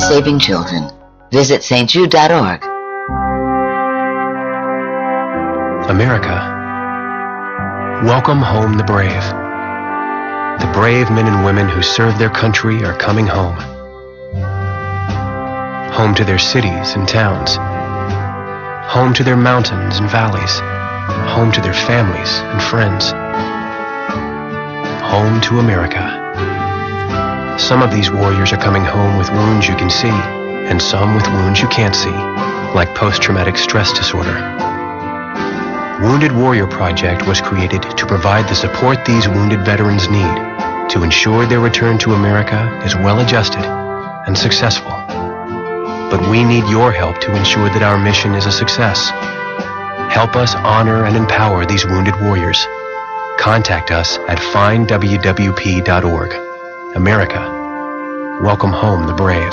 saving children. Visit stjude.org. America, welcome home the brave. The brave men and women who serve their country are coming home. Home to their cities and towns. Home to their mountains and valleys. Home to their families and friends. Home to America. Some of these warriors are coming home with wounds you can see, and some with wounds you can't see, like post-traumatic stress disorder. Wounded Warrior Project was created to provide the support these wounded veterans need to ensure their return to America is well-adjusted and successful. But we need your help to ensure that our mission is a success. Help us honor and empower these wounded warriors. Contact us at findwwp.org. America, welcome home the brave.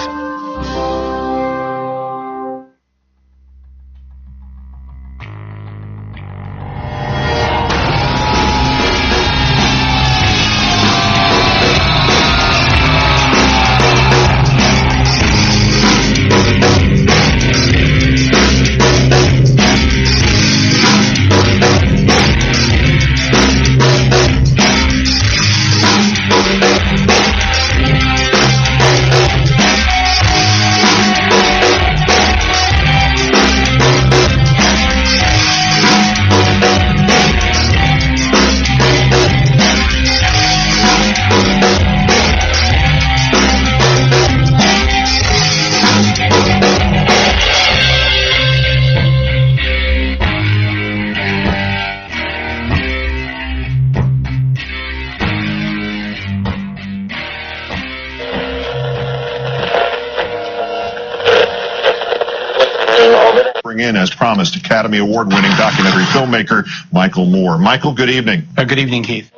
In as promised, Academy Award-winning documentary filmmaker Michael Moore. Michael, good evening. Good evening, Keith.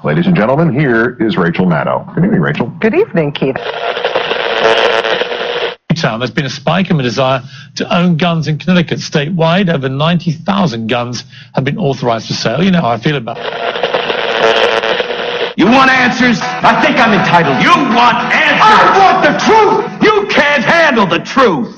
Ladies and gentlemen, here is Rachel Maddow. Good evening, Rachel. Good evening, Keith. There's been a spike in the desire to own guns in Connecticut. Statewide, over 90,000 guns have been authorized for sale. You know how I feel about it. You want answers? I think I'm entitled. You want answers? I want the truth! You can't handle the truth!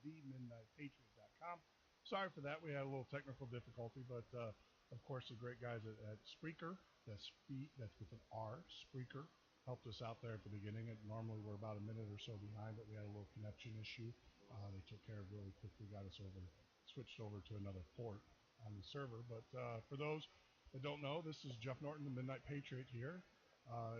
Midnightpatriot.com. Sorry for that. We had a little technical difficulty, but of course the great guys at Spreaker, that's with an R, Spreaker, helped us out there at the beginning. And normally we're about a minute or so behind, but we had a little connection issue. They took care of it really quickly, got us switched over to another port on the server. But for those that don't know, this is Jeff Norton, the Midnight Patriot here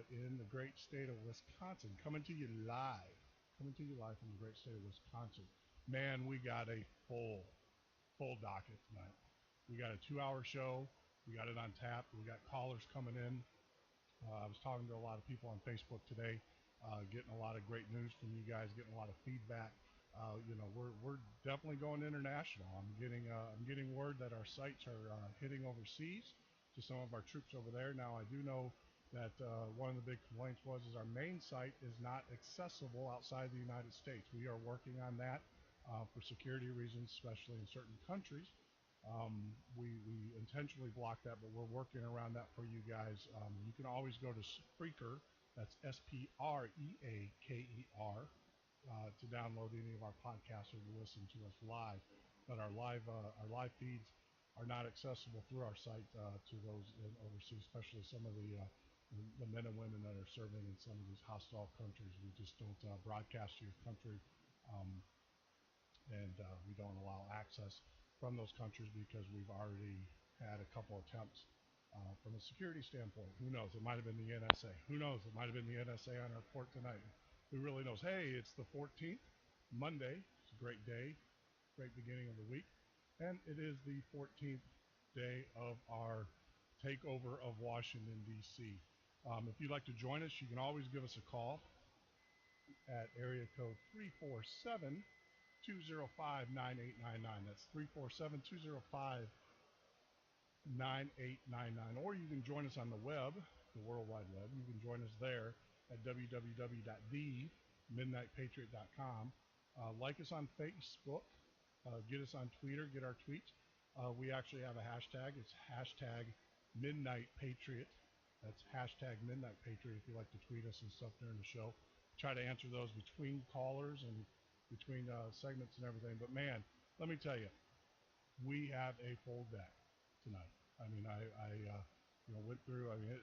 in the great state of Wisconsin, coming to you live from the great state of Wisconsin. Man, we got a full docket tonight. We got a 2-hour show. We got it on tap. We got callers coming in. I was talking to a lot of people on Facebook today, getting a lot of great news from you guys, getting a lot of feedback. We're definitely going international. I'm getting word that our sites are hitting overseas to some of our troops over there. Now, I do know that one of the big complaints is our main site is not accessible outside the United States. We are working on that for security reasons, especially in certain countries. We intentionally block that, but we're working around that for you guys. You can always go to Spreaker, that's Spreaker, to download any of our podcasts or to listen to us live. But our live feeds are not accessible through our site to those overseas, especially some of the men and women that are serving in some of these hostile countries. We just don't broadcast to your country, and we don't allow access from those countries because we've already had a couple attempts from a security standpoint. Who knows? It might have been the NSA. Who knows? It might have been the NSA on our port tonight. Who really knows? Hey, it's the 14th, Monday. It's a great day, great beginning of the week. and it is the 14th day of our takeover of Washington, D.C. If you'd like to join us, you can always give us a call at area code 347-205-9899. That's 347-205-9899. Or you can join us on the web, the World Wide Web. You can join us there at www.themidnightpatriot.com. Like us on Facebook. Get us on Twitter. Get our tweets. We actually have a hashtag. It's hashtag Midnight Patriot. That's hashtag Midnight Patriot if you like to tweet us and stuff during the show. Try to answer those between callers and between segments and everything. But man, let me tell you, we have a full deck tonight. I mean, I went through. I mean,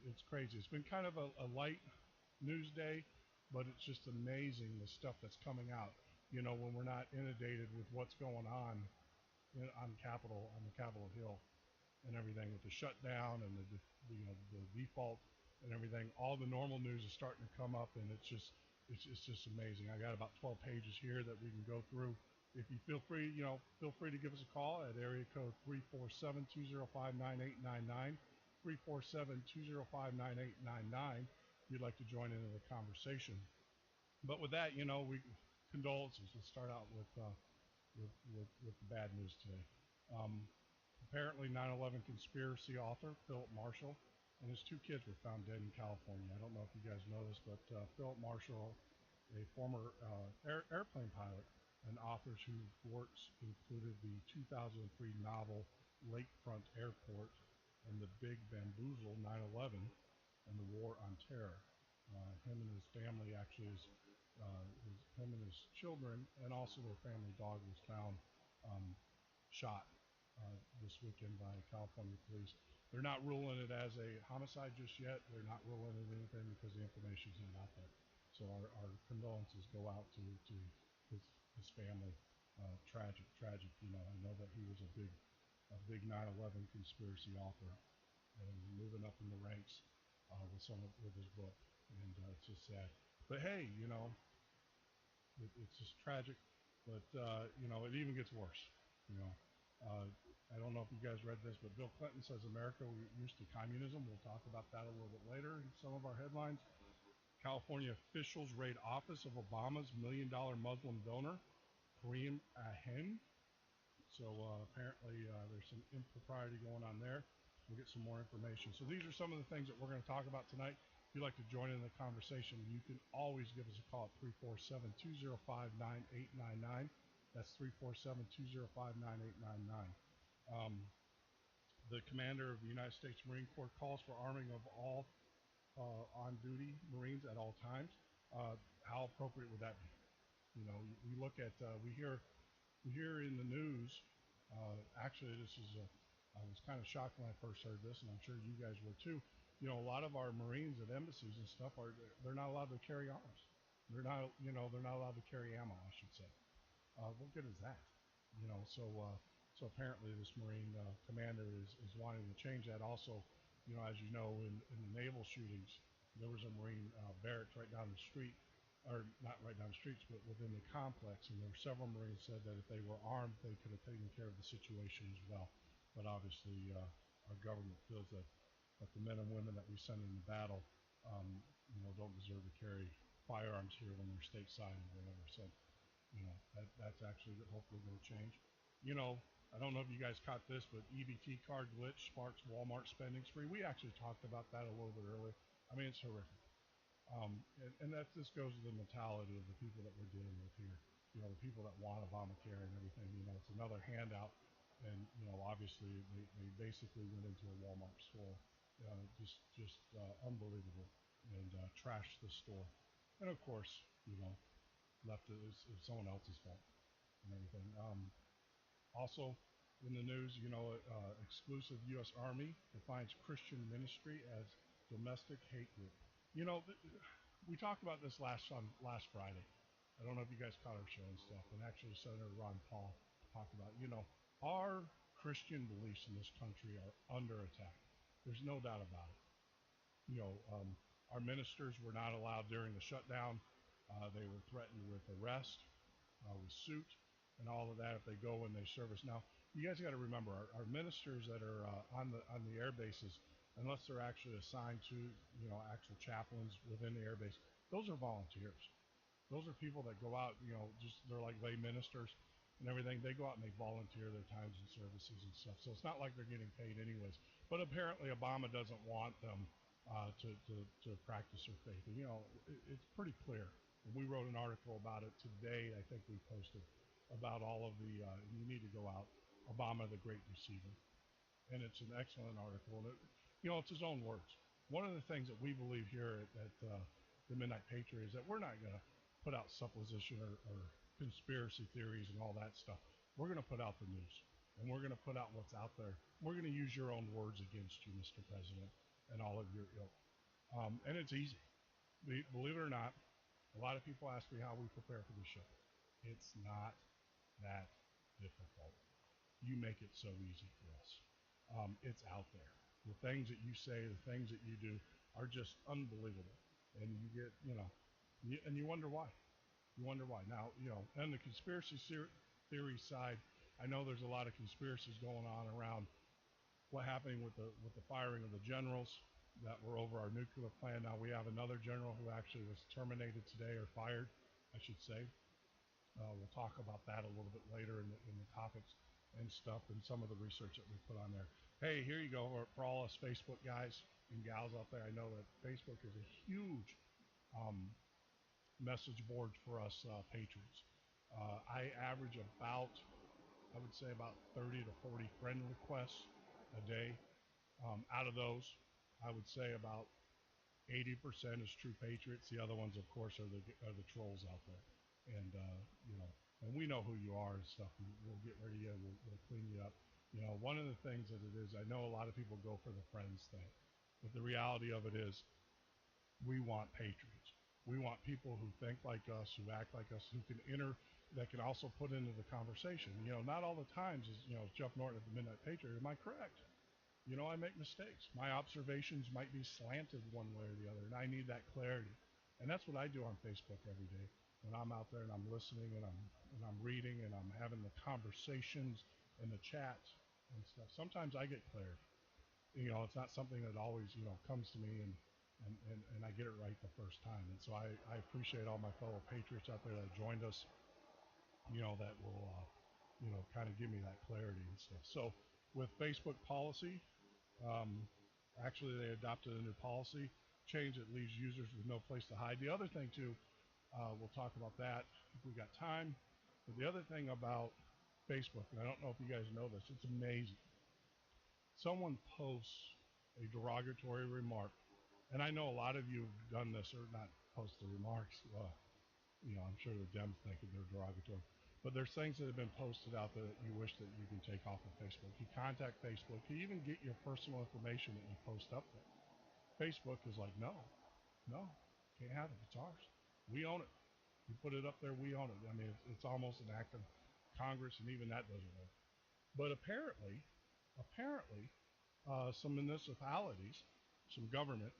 it's crazy. It's been kind of a light news day, but it's just amazing the stuff that's coming out. When we're not inundated with what's going on the Capitol Hill and everything with the shutdown and the default and everything. All the normal news is starting to come up, and it's just amazing. I got about 12 pages here that we can go through. If you feel free to give us a call at area code 347-205-9899, 347-205-9899. If you'd like to join into the conversation. But with that, we condolences. Let's start out with the bad news today. Apparently 9/11 conspiracy author Philip Marshall and his 2 kids were found dead in California. I don't know if you guys know this, but Philip Marshall, a former airplane pilot and authors whose works included the 2003 novel Lakefront Airport and The Big Bamboozle, 9/11, and the War on Terror. Him and his family actually him and his children and also their family dog was found shot this weekend by California police. They're not ruling it as a homicide just yet. They're not ruling it anything because the information's not out there. So our condolences go out to his family. Tragic. I know that he was a big 9/11 conspiracy author and moving up in the ranks with his book, and it's just sad. But hey, it's just tragic. But it even gets worse. I don't know if you guys read this, but Bill Clinton says America we're used to communism. We'll talk about that a little bit later in some of our headlines. California officials raid office of Obama's $1 million Muslim donor, Kareem Ahen. So apparently there's some impropriety going on there. We'll get some more information. So these are some of the things that we're going to talk about tonight. If you'd like to join in the conversation, you can always give us a call at 347-205-9899. That's 347-205-9899. The commander of the United States Marine Corps calls for arming of all on-duty Marines at all times. How appropriate would that be? We look at, we hear in the news. Actually, I was kind of shocked when I first heard this, and I'm sure you guys were too. A lot of our Marines at embassies and stuff they're not allowed to carry arms. They're not allowed to carry ammo, I should say. What good is that? So apparently this Marine commander is wanting to change that. Also, as you know, in the naval shootings, there was a Marine barracks right down the street, or not right down the streets, but within the complex, and there were several Marines said that if they were armed, they could have taken care of the situation as well. But obviously, our government feels that the men and women that we send into battle, don't deserve to carry firearms here when they're stateside or whatever. So, that's actually hopefully going to change. I don't know if you guys caught this, but EBT card glitch sparks Walmart spending spree. We actually talked about that a little bit earlier. I mean, it's horrific. And that just goes to the mentality of the people that we're dealing with here. The people that want Obamacare and everything. It's another handout. And, obviously they basically went into a Walmart store, just unbelievable, and trashed the store. And of course, left it as someone else's fault and everything. Also in the news, exclusive U.S. Army defines Christian ministry as domestic hate group. We talked about this last Friday. I don't know if you guys caught our show and stuff, and actually Senator Ron Paul talked about, our Christian beliefs in this country are under attack. There's no doubt about it. Our ministers were not allowed during the shutdown. They were threatened with arrest, with suit, and all of that if they go and they service. Now, you guys got to remember our ministers that are on the air bases, unless they're actually assigned to actual chaplains within the air base, those are volunteers. Those are people that go out, just they're like lay ministers and everything. They go out and they volunteer their times and services and stuff. So it's not like they're getting paid anyways. But apparently Obama doesn't want them to practice their faith. And it's pretty clear. We wrote an article about it today. I think we posted about all of the. You need to go out. Obama, the Great Deceiver, and it's an excellent article. And it's his own words. One of the things that we believe here at the Midnight Patriot is that we're not going to put out supposition or conspiracy theories and all that stuff. We're going to put out the news, and we're going to put out what's out there. We're going to use your own words against you, Mr. President, and all of your ilk. And it's easy. Believe it or not, a lot of people ask me how we prepare for the show. It's not that difficult. You make it so easy for us. It's out there. The things that you say, the things that you do are just unbelievable. And you get, and you wonder why. You wonder why. Now, on the conspiracy theory side, I know there's a lot of conspiracies going on around what happened with the firing of the generals that were over our nuclear plant. Now we have another general who actually was terminated today, or fired, I should say. We'll talk about that a little bit later in the topics and stuff and some of the research that we put on there. Hey, here you go for all us Facebook guys and gals out there. I know that Facebook is a huge message board for us patrons. I average about, I would say about 30 to 40 friend requests a day. Out of those, I would say about 80% is true patriots. The other ones, of course, are the trolls out there. And and we know who you are and stuff. And we'll get rid of you. We'll clean you up. One of the things that it is, I know a lot of people go for the friends thing, but the reality of it is, we want patriots. We want people who think like us, who act like us, who can that can also put into the conversation. Not all the times is Jeff Norton at the Midnight Patriot. Am I correct? I make mistakes. My observations might be slanted one way or the other, and I need that clarity. And that's what I do on Facebook every day. When I'm out there and I'm listening and I'm reading and I'm having the conversations and the chats and stuff, sometimes I get clarity. It's not something that always comes to me and I get it right the first time. And so I appreciate all my fellow patriots out there that joined us, that will kind of give me that clarity and stuff. So with Facebook policy, actually they adopted a new policy change that leaves users with no place to hide. The other thing too, we'll talk about that if we got time. But the other thing about Facebook, and I don't know if you guys know this, it's amazing. Someone posts a derogatory remark, and I know a lot of you have done this, or not post the remarks. I'm sure the Dems think that they're derogatory. But there's things that have been posted out there that you wish that you can take off of Facebook. You contact Facebook. You even get your personal information that you post up there. Facebook is like, no, can't have it. It's ours. We own it. You put it up there, we own it. I mean, it's almost an act of Congress, and even that doesn't work. But apparently, some municipalities, some government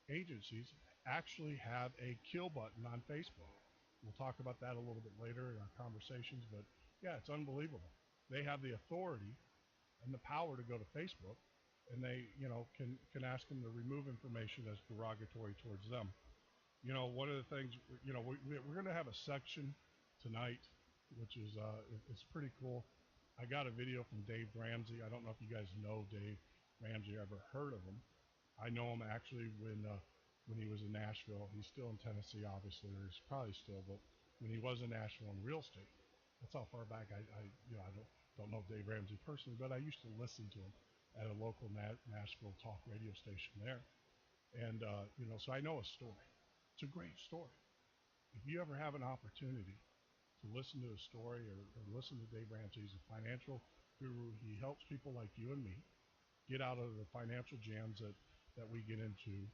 agencies actually have a kill button on Facebook. We'll talk about that a little bit later in our conversations, but yeah, it's unbelievable. They have the authority and the power to go to Facebook, and they, can ask them to remove information that's derogatory towards them. One of the things, we're going to have a section tonight, which is, it's pretty cool. I got a video from Dave Ramsey. I don't know if you guys know Dave Ramsey, ever heard of him. I know him actually when he was in Nashville. He's still in Tennessee, obviously, or he's probably still, but when he was in Nashville in real estate, that's how far back I don't know Dave Ramsey personally, but I used to listen to him at a local Nashville talk radio station there. And, so I know a story. It's a great story. If you ever have an opportunity to listen to a story or listen to Dave Ramsey, he's a financial guru. He helps people like you and me get out of the financial jams that we get into.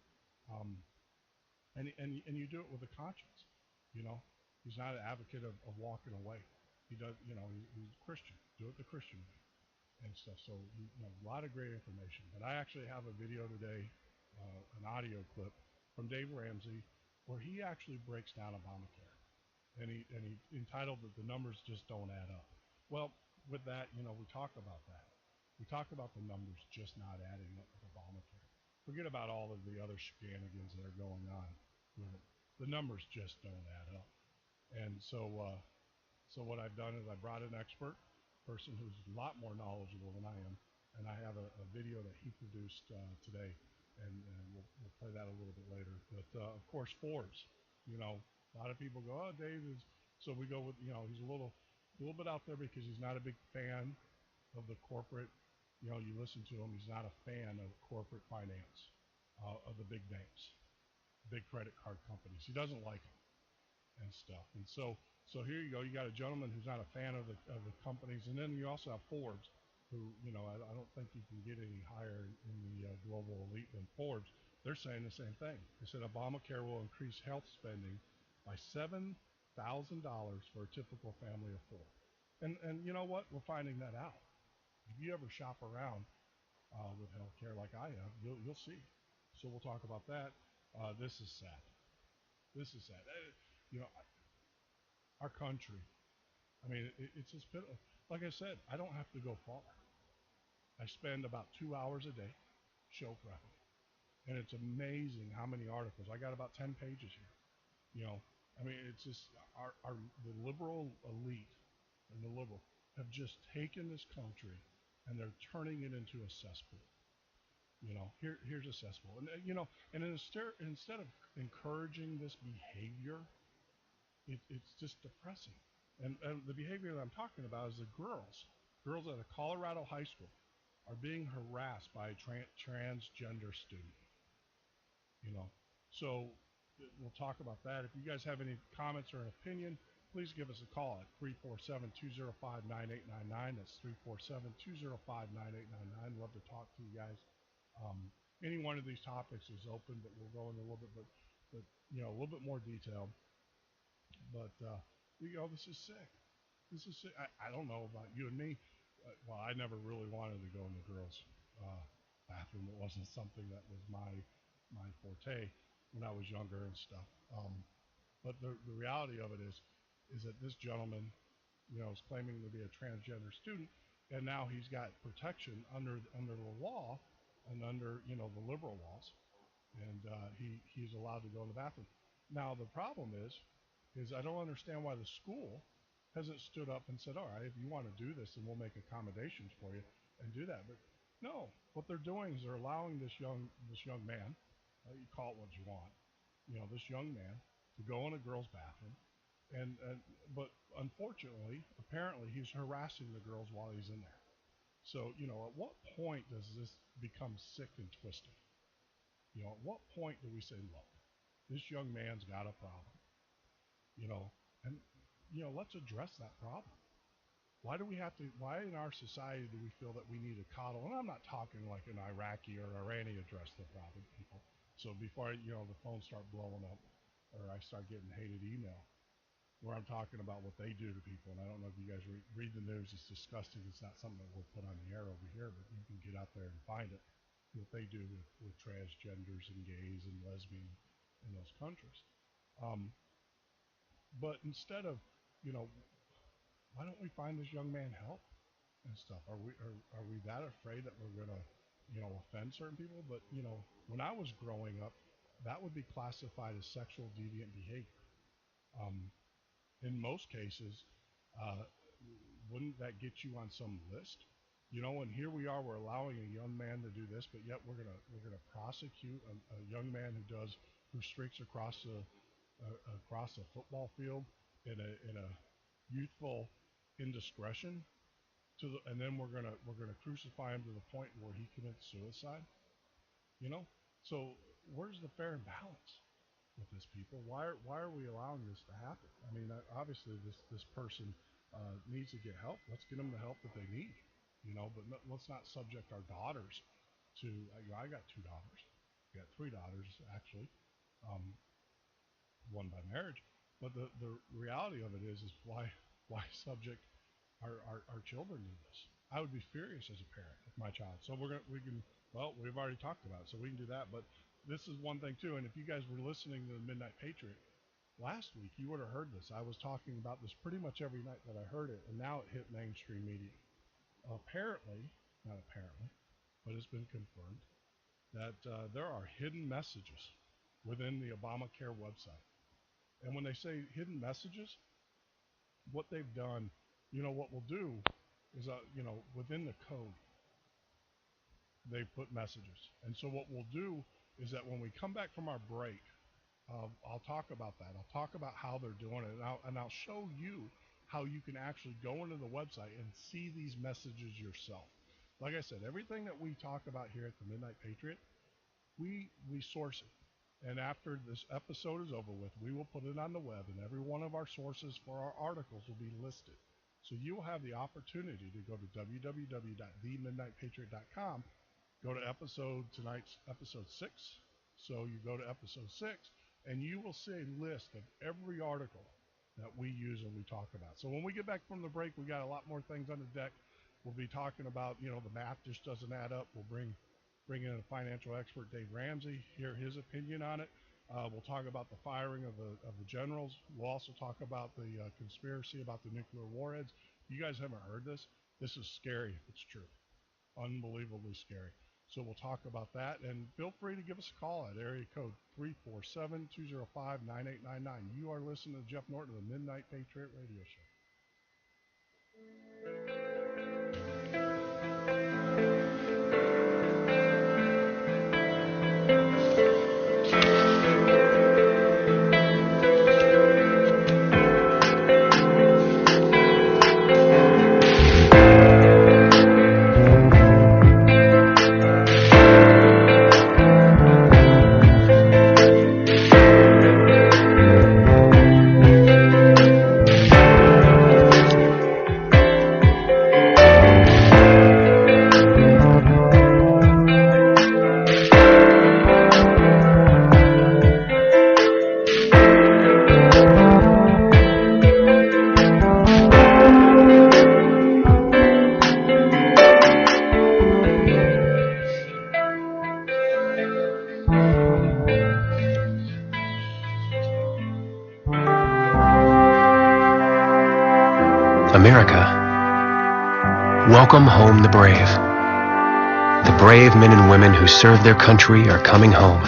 And you do it with a conscience. He's not an advocate of walking away. He does, he's a Christian. Do it the Christian way and stuff. So, a lot of great information. But I actually have a video today, an audio clip from Dave Ramsey, where he actually breaks down Obamacare, and he entitled that the numbers just don't add up. Well, with that, we talk about that. We talk about the numbers just not adding up with Obamacare. Forget about all of the other shenanigans that are going on with it. The numbers just don't add up. And so what I've done is I brought an expert, person who's a lot more knowledgeable than I am, and I have a video that he produced today, and we'll play that a little bit later. But of course, Forbes. A lot of people go, oh, Dave is. So we go with, he's a little bit out there because he's not a big fan of the corporate. You listen to him. He's not a fan of corporate finance, of the big banks, big credit card companies. He doesn't like them and stuff. And so here you go. You got a gentleman who's not a fan of the companies, and then you also have Forbes, who I don't think you can get any higher in the global elite than Forbes. They're saying the same thing. They said Obamacare will increase health spending by $7,000 for a typical family of four. And you know what? We're finding that out. If you ever shop around with healthcare like I have, you'll see. So we'll talk about that. This is sad. This is sad. Our country. I mean, it's just pitiful. Like I said, I don't have to go far. I spend about 2 hours a day show prepping, and it's amazing how many articles. I got about 10 pages here. I mean, it's just the liberal elite and the liberal have just taken this country and they're turning it into a cesspool. Here's a cesspool, and instead of encouraging this behavior, it's just depressing. And the behavior that I'm talking about is the girls at a Colorado high school are being harassed by a transgender student. So we'll talk about that. If you guys have any comments or an opinion, please give us a call at 347-205-9899. That's 347-205-9899. Love to talk to you guys. Any one of these topics is open, but we'll go into a little bit, but a little bit more detail. But this is sick. This is sick. I don't know about you and me. Well, I never really wanted to go in the girls' bathroom. It wasn't something that was my forte when I was younger and stuff. But the reality of it is that this gentleman, is claiming to be a transgender student, and now he's got protection under the law and under the liberal laws, and he's allowed to go in the bathroom. Now the problem is I don't understand why the school hasn't stood up and said, all right, if you want to do this, then we'll make accommodations for you and do that. But no, what they're doing is they're allowing this young man, you call it what you want, this young man to go in a girl's bathroom, but unfortunately, apparently, he's harassing the girls while he's in there. So, at what point does this become sick and twisted? At what point do we say, look, this young man's got a problem, and let's address that problem. Why in our society do we feel that we need to coddle? And I'm not talking like an Iraqi or Iranian address the problem, people. So before, the phones start blowing up or I start getting hated email where I'm talking about what they do to people. And I don't know if you guys read the news. It's disgusting. It's not something that we'll put on the air over here, but you can get out there and find it, what they do with transgenders and gays and lesbians in those countries. But instead of, why don't we find this young man help and stuff? Are we that afraid that we're gonna, offend certain people? But when I was growing up, that would be classified as sexual deviant behavior. In most cases, wouldn't that get you on some list? And here we are, we're allowing a young man to do this, but yet we're gonna prosecute a young man who streaks across a football field in a youthful indiscretion, and then we're gonna crucify him to the point where he commits suicide. So where's the fair and balance with this, people? Why are we allowing this to happen? I mean, obviously this person needs to get help. Let's get them the help that they need. But let's not subject our daughters to. I got 2 daughters. I got 3 daughters actually. One by marriage, but the reality of it is why subject our children to this? I would be furious as a parent if my child. So we've already talked about it, so we can do that. But this is one thing too, and if you guys were listening to the Midnight Patriot, last week, you would have heard this. I was talking about this pretty much every night that I heard it, and now it hit mainstream media. Apparently, not apparently, but it's been confirmed that there are hidden messages within the Obamacare website. And when they say hidden messages, what they've done, what we'll do is, within the code, they put messages. And so what we'll do is that when we come back from our break, I'll talk about that. I'll talk about how they're doing it, and I'll show you how you can actually go into the website and see these messages yourself. Like I said, everything that we talk about here at the Midnight Patriot, we source it. And after this episode is over with, we will put it on the web, and every one of our sources for our articles will be listed. So you will have the opportunity to go to www.themidnightpatriot.com, go to tonight's episode 6. So you go to episode 6, and you will see a list of every article that we use and we talk about. So when we get back from the break, we got a lot more things on the deck. We'll be talking about, the math just doesn't add up. We'll bring in a financial expert, Dave Ramsey, hear his opinion on it. We'll talk about the firing of the generals. We'll also talk about the conspiracy about the nuclear warheads. You guys haven't heard this. This is scary if it's true. Unbelievably scary. So we'll talk about that, and feel free to give us a call at area code 347-205-9899. You are listening to Jeff Norton of the Midnight Patriot Radio Show. Welcome home the brave. The brave men and women who serve their country are coming home.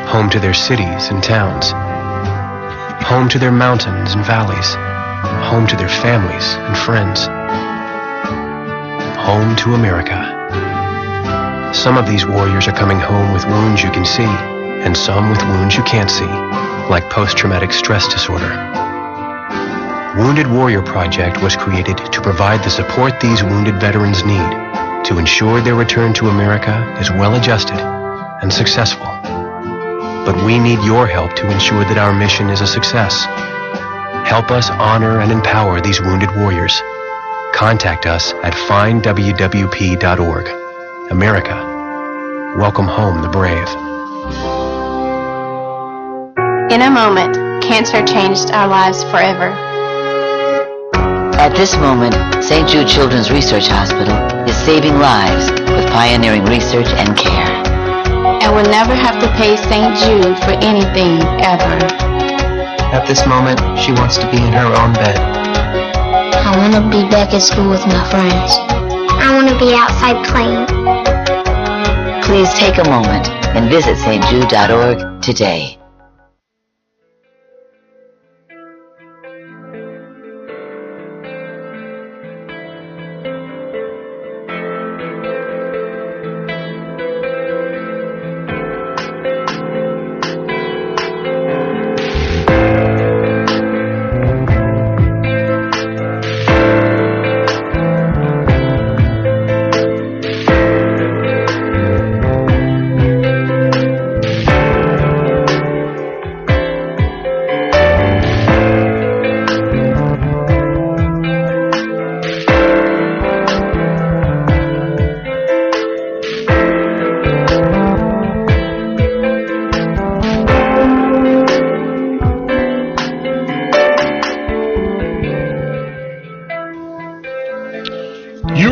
Home to their cities and towns. Home to their mountains and valleys. Home to their families and friends. Home to America. Some of these warriors are coming home with wounds you can see, and some with wounds you can't see, like post-traumatic stress disorder. Wounded Warrior Project was created to provide the support these wounded veterans need to ensure their return to America is well-adjusted and successful. But we need your help to ensure that our mission is a success. Help us honor and empower these wounded warriors. Contact us at findwwp.org. America, welcome home the brave. In a moment, cancer changed our lives forever. At this moment, St. Jude Children's Research Hospital is saving lives with pioneering research and care. And we'll never have to pay St. Jude for anything, ever. At this moment, she wants to be in her own bed. I want to be back at school with my friends. I want to be outside playing. Please take a moment and visit stjude.org today.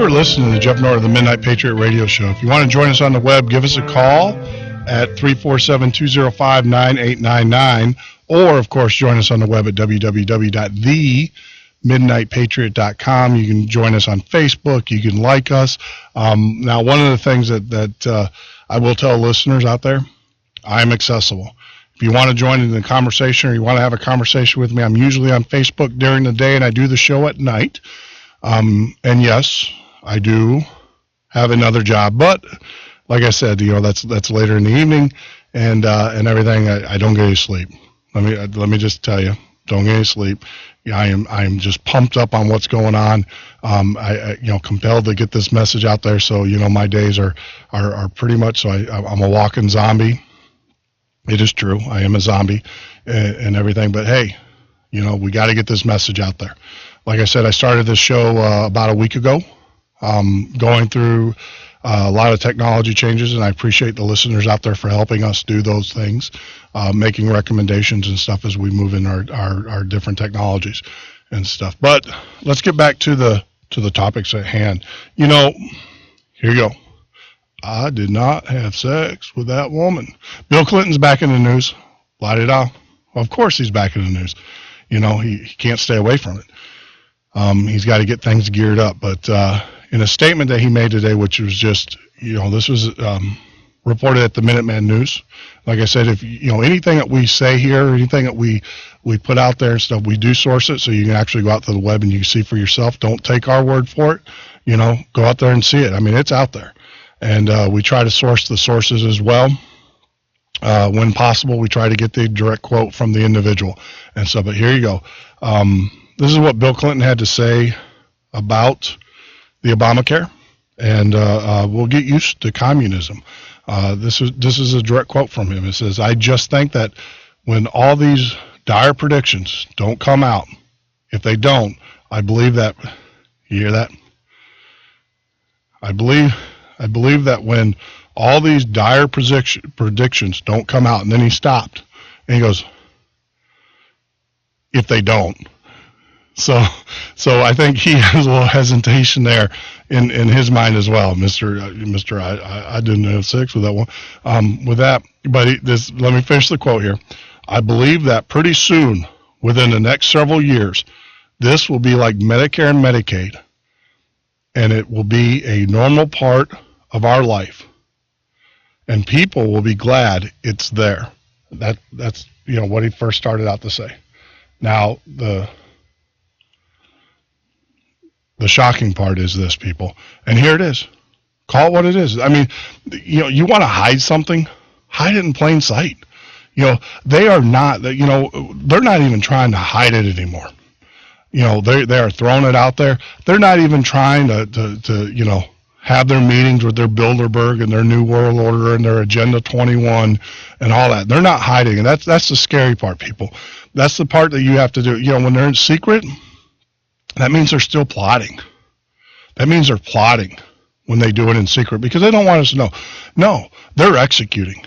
Listening to the Jeff Norton of the Midnight Patriot Radio Show. If you want to join us on the web, give us a call. at 347-205-9899, or, of course, join us on the web at www.themidnightpatriot.com. You can join us on Facebook. You can like us. Now, one of the things that I will tell listeners out there, I'm accessible. If you want to join in the conversation or you want to have a conversation with me, I'm usually on Facebook during the day, and I do the show at night. And yes, I do have another job, but like I said, that's later in the evening, and everything. I don't get any sleep. Let me just tell you, don't get any sleep. I am just pumped up on what's going on. I compelled to get this message out there. So my days are pretty much. So I'm a walking zombie. It is true. I am a zombie and everything. But hey, we got to get this message out there. Like I said, I started this show about a week ago, going through a lot of technology changes, and I appreciate the listeners out there for helping us do those things, making recommendations and stuff as we move in our different technologies and stuff. But let's get back to the topics at hand. Here you go. I did not have sex with that woman. Bill Clinton's back in the news. La-di-da. Of course he's back in the news. He can't stay away from it. He's got to get things geared up. But in a statement that he made today, which was just, this was reported at the Minuteman News. Like I said, if anything that we say here, anything that we put out there and stuff, we do source it, so you can actually go out to the web and you can see for yourself. Don't take our word for it. Go out there and see it. I mean, it's out there. And we try to source the sources as well. When possible, we try to get the direct quote from the individual and stuff. But here you go. This is what Bill Clinton had to say about the Obamacare, and we'll get used to communism. This is a direct quote from him. It says, "I just think that when all these dire predictions don't come out, if they don't, I believe that." You hear that? I believe that when all these dire predictions don't come out, and then he stopped, and he goes, "If they don't." So I think he has a little hesitation there in his mind as well, Mister. I didn't have sex with that one. With that, but let me finish the quote here. "I believe that pretty soon, within the next several years, this will be like Medicare and Medicaid, and it will be a normal part of our life, and people will be glad it's there." That's what he first started out to say. Now the shocking part is this, people, and here it is. Call it what it is. I mean, you want to hide something, hide it in plain sight. They are not. They're not even trying to hide it anymore. They are throwing it out there. They're not even trying to have their meetings with their Bilderberg and their New World Order and their Agenda 21 and all that. They're not hiding, and that's the scary part, people. That's the part that you have to do. When they're in secret, that means they're still plotting. That means they're plotting when they do it in secret because they don't want us to know. No, they're executing.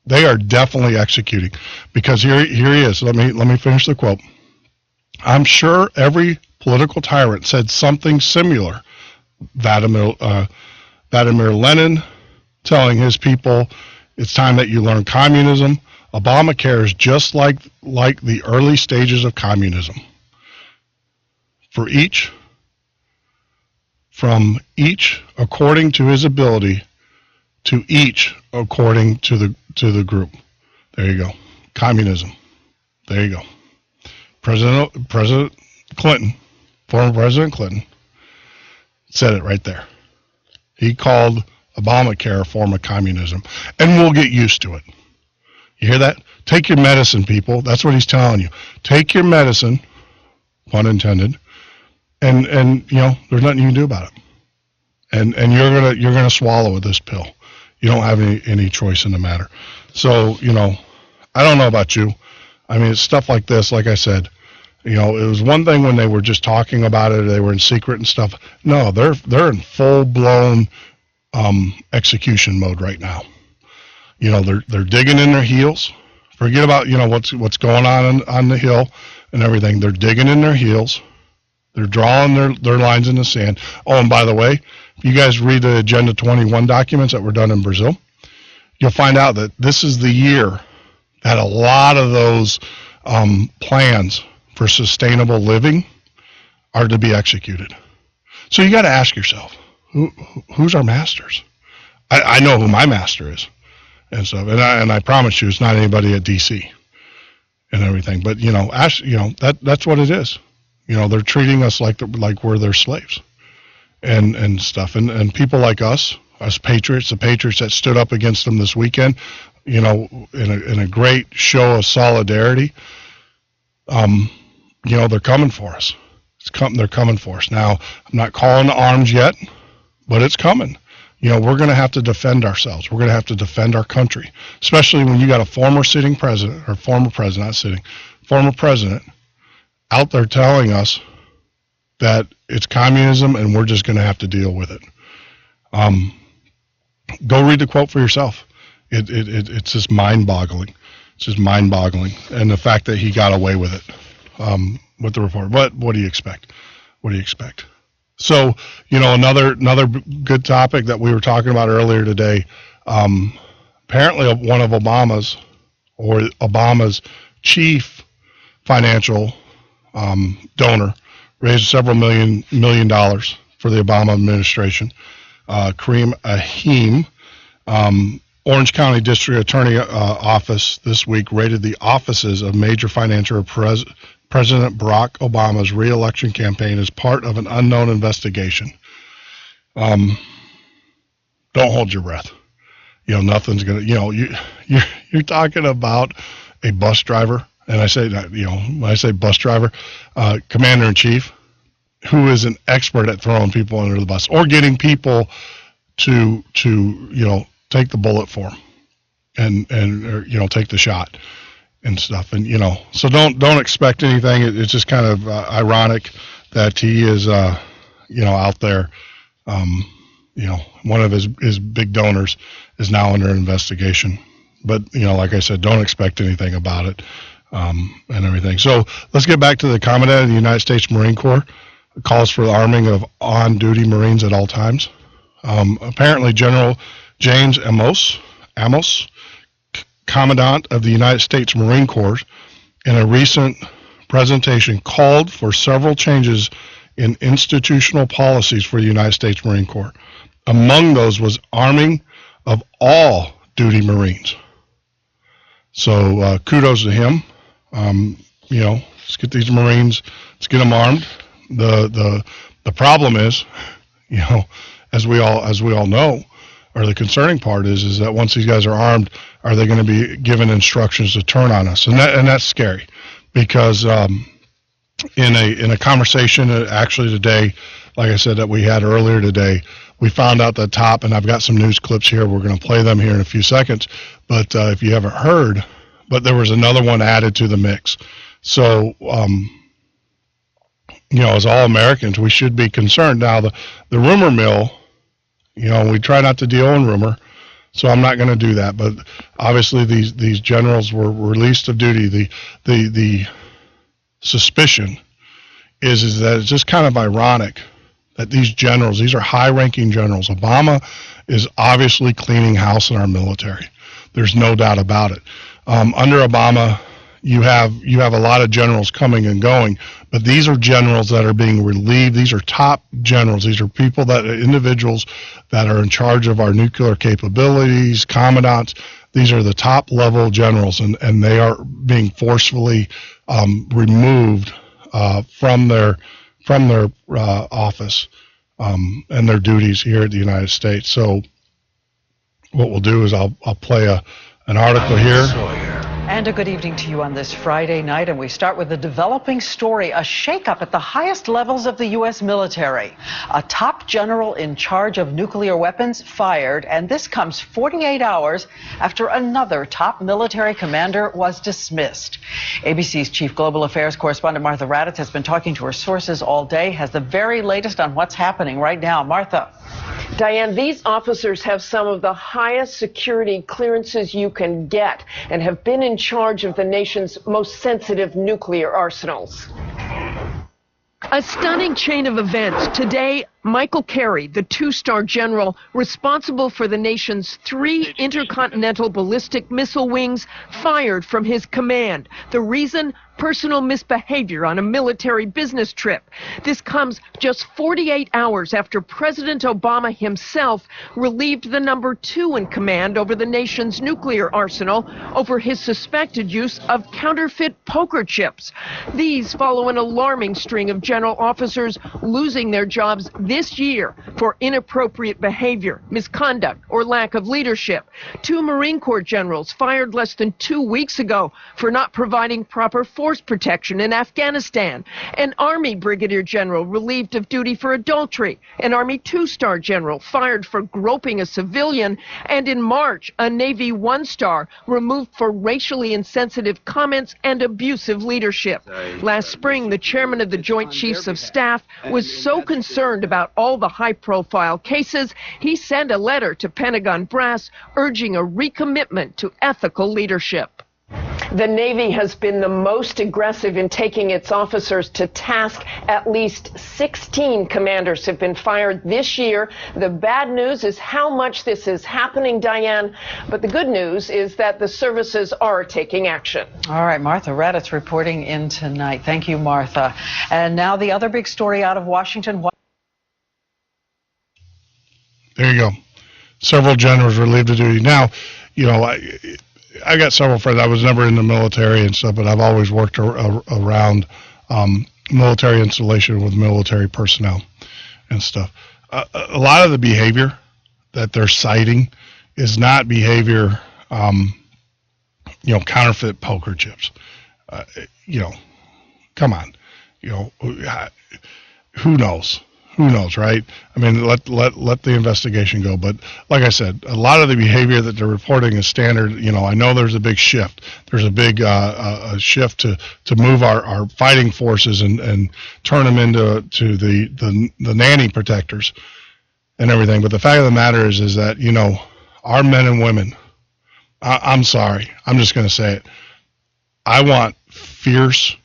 They are definitely executing because here he is. Let me finish the quote. "I'm sure every political tyrant said something similar. Vladimir Lenin telling his people, it's time that you learn communism. Obamacare is just like the early stages of communism. From each according to his ability, to each according to the group." There you go. Communism. There you go. President Clinton, former President Clinton, said it right there. He called Obamacare a form of communism, and we'll get used to it. You hear that? Take your medicine, people. That's what he's telling you. Take your medicine, pun intended, and there's nothing you can do about it. And you're gonna swallow this pill. You don't have any choice in the matter. So I don't know about you. I mean, it's stuff like this. Like I said, it was one thing when they were just talking about it, they were in secret and stuff. No, they're in full blown execution mode right now. They're digging in their heels. Forget about what's going on the Hill and everything. They're digging in their heels. They're drawing their lines in the sand. Oh, and by the way, if you guys read the Agenda 21 documents that were done in Brazil, you'll find out that this is the year that a lot of those plans for sustainable living are to be executed. So you got to ask yourself, who's our masters? I know who my master is, and so and I promise you, it's not anybody at DC and everything. But that's what it is. They're treating us like we're their slaves, and stuff. And people like us patriots, the patriots that stood up against them this weekend, in a great show of solidarity. They're coming for us. They're coming for us. Now, I'm not calling to arms yet, but it's coming. We're going to have to defend ourselves. We're going to have to defend our country, especially when you got a former president out there telling us that it's communism and we're just going to have to deal with it. Go read the quote for yourself. It's just mind-boggling. It's just mind-boggling. And the fact that he got away with it. With the report. What do you expect? What do you expect? So, another good topic that we were talking about earlier today, apparently one of Obama's chief financial donor raised several million dollars for the Obama administration. Kareem Ahim, Orange County District Attorney Office this week raided the offices of major financier President Barack Obama's re-election campaign as part of an unknown investigation. Don't hold your breath. Nothing's gonna. You're talking about a bus driver, and I say that. When I say bus driver, commander in chief, who is an expert at throwing people under the bus or getting people to take the bullet for him, and take the shot. And stuff, and so don't expect anything. It's just kind of ironic that he is, out there. One of his big donors is now under investigation. But like I said, don't expect anything about it, and everything. So let's get back to the Commandant of the United States Marine Corps calls for the arming of on-duty Marines at all times. Apparently, General James Amos, Commandant of the United States Marine Corps, in a recent presentation called for several changes in institutional policies for the United States Marine Corps. Among those was arming of all duty Marines. So kudos to him. Let's get these Marines, let's get them armed. The problem is, as we all know, or the concerning part is that once these guys are armed, are they going to be given instructions to turn on us? And that's scary, because in a conversation actually today, like I said, that we had earlier today, we found out the top, and I've got some news clips here. We're going to play them here in a few seconds. But if you haven't heard, but there was another one added to the mix. So, as all Americans, we should be concerned. Now, the rumor mill, we try not to deal in rumor, so I'm not going to do that. But obviously, these generals were released of duty. The suspicion is that it's just kind of ironic that these generals, these are high-ranking generals. Obama is obviously cleaning house in our military. There's no doubt about it. Under Obama, you have a lot of generals coming and going, but these are generals that are being relieved. These are top generals. These are individuals that are in charge of our nuclear capabilities, commandants. These are the top level generals, and they are being forcefully removed from their office and their duties here at the United States. So what we'll do is I'll play an article here. And a good evening to you on this Friday night, and we start with a developing story, a shakeup at the highest levels of the U.S. military. A top general in charge of nuclear weapons fired, and this comes 48 hours after another top military commander was dismissed. ABC's chief global affairs correspondent Martha Raddatz has been talking to her sources all day, has the very latest on what's happening right now. Martha. Diane, these officers have some of the highest security clearances you can get and have been in charge of the nation's most sensitive nuclear arsenals. A stunning chain of events. Today, Michael Carey, the two-star general responsible for the nation's 3 intercontinental ballistic missile wings, fired from his command. The reason? Personal misbehavior on a military business trip. This comes just 48 hours after President Obama himself relieved the number 2 in command over the nation's nuclear arsenal over his suspected use of counterfeit poker chips. These follow an alarming string of general officers losing their jobs this year for inappropriate behavior, misconduct, or lack of leadership. 2 Marine Corps generals fired less than 2 weeks ago for not providing proper force protection in Afghanistan. An Army Brigadier General relieved of duty for adultery. An Army 2-star general fired for groping a civilian. And in March, a Navy 1-star removed for racially insensitive comments and abusive leadership. Last spring, the chairman of the Joint Chiefs of Staff was so concerned about all the high-profile cases, he sent a letter to Pentagon brass urging a recommitment to ethical leadership. The Navy has been the most aggressive in taking its officers to task. At least 16 commanders have been fired this year. The bad news is how much this is happening, Diane, but the good news is that the services are taking action. All right, Martha Raddatz reporting in tonight. Thank you, Martha. And now the other big story out of Washington. There you go. Several generals relieved of duty. Now, I got several friends. I was never in the military and stuff, but I've always worked around military installation with military personnel and stuff. A lot of the behavior that they're citing is not behavior, counterfeit poker chips. Come on. Who knows? Who knows, right? I mean, let the investigation go. But like I said, a lot of the behavior that they're reporting is standard. I know there's a big shift. There's a big a shift to move our fighting forces and turn them into the nanny protectors and everything. But the fact of the matter is that our men and women. I'm sorry. I'm just going to say it. I want fierce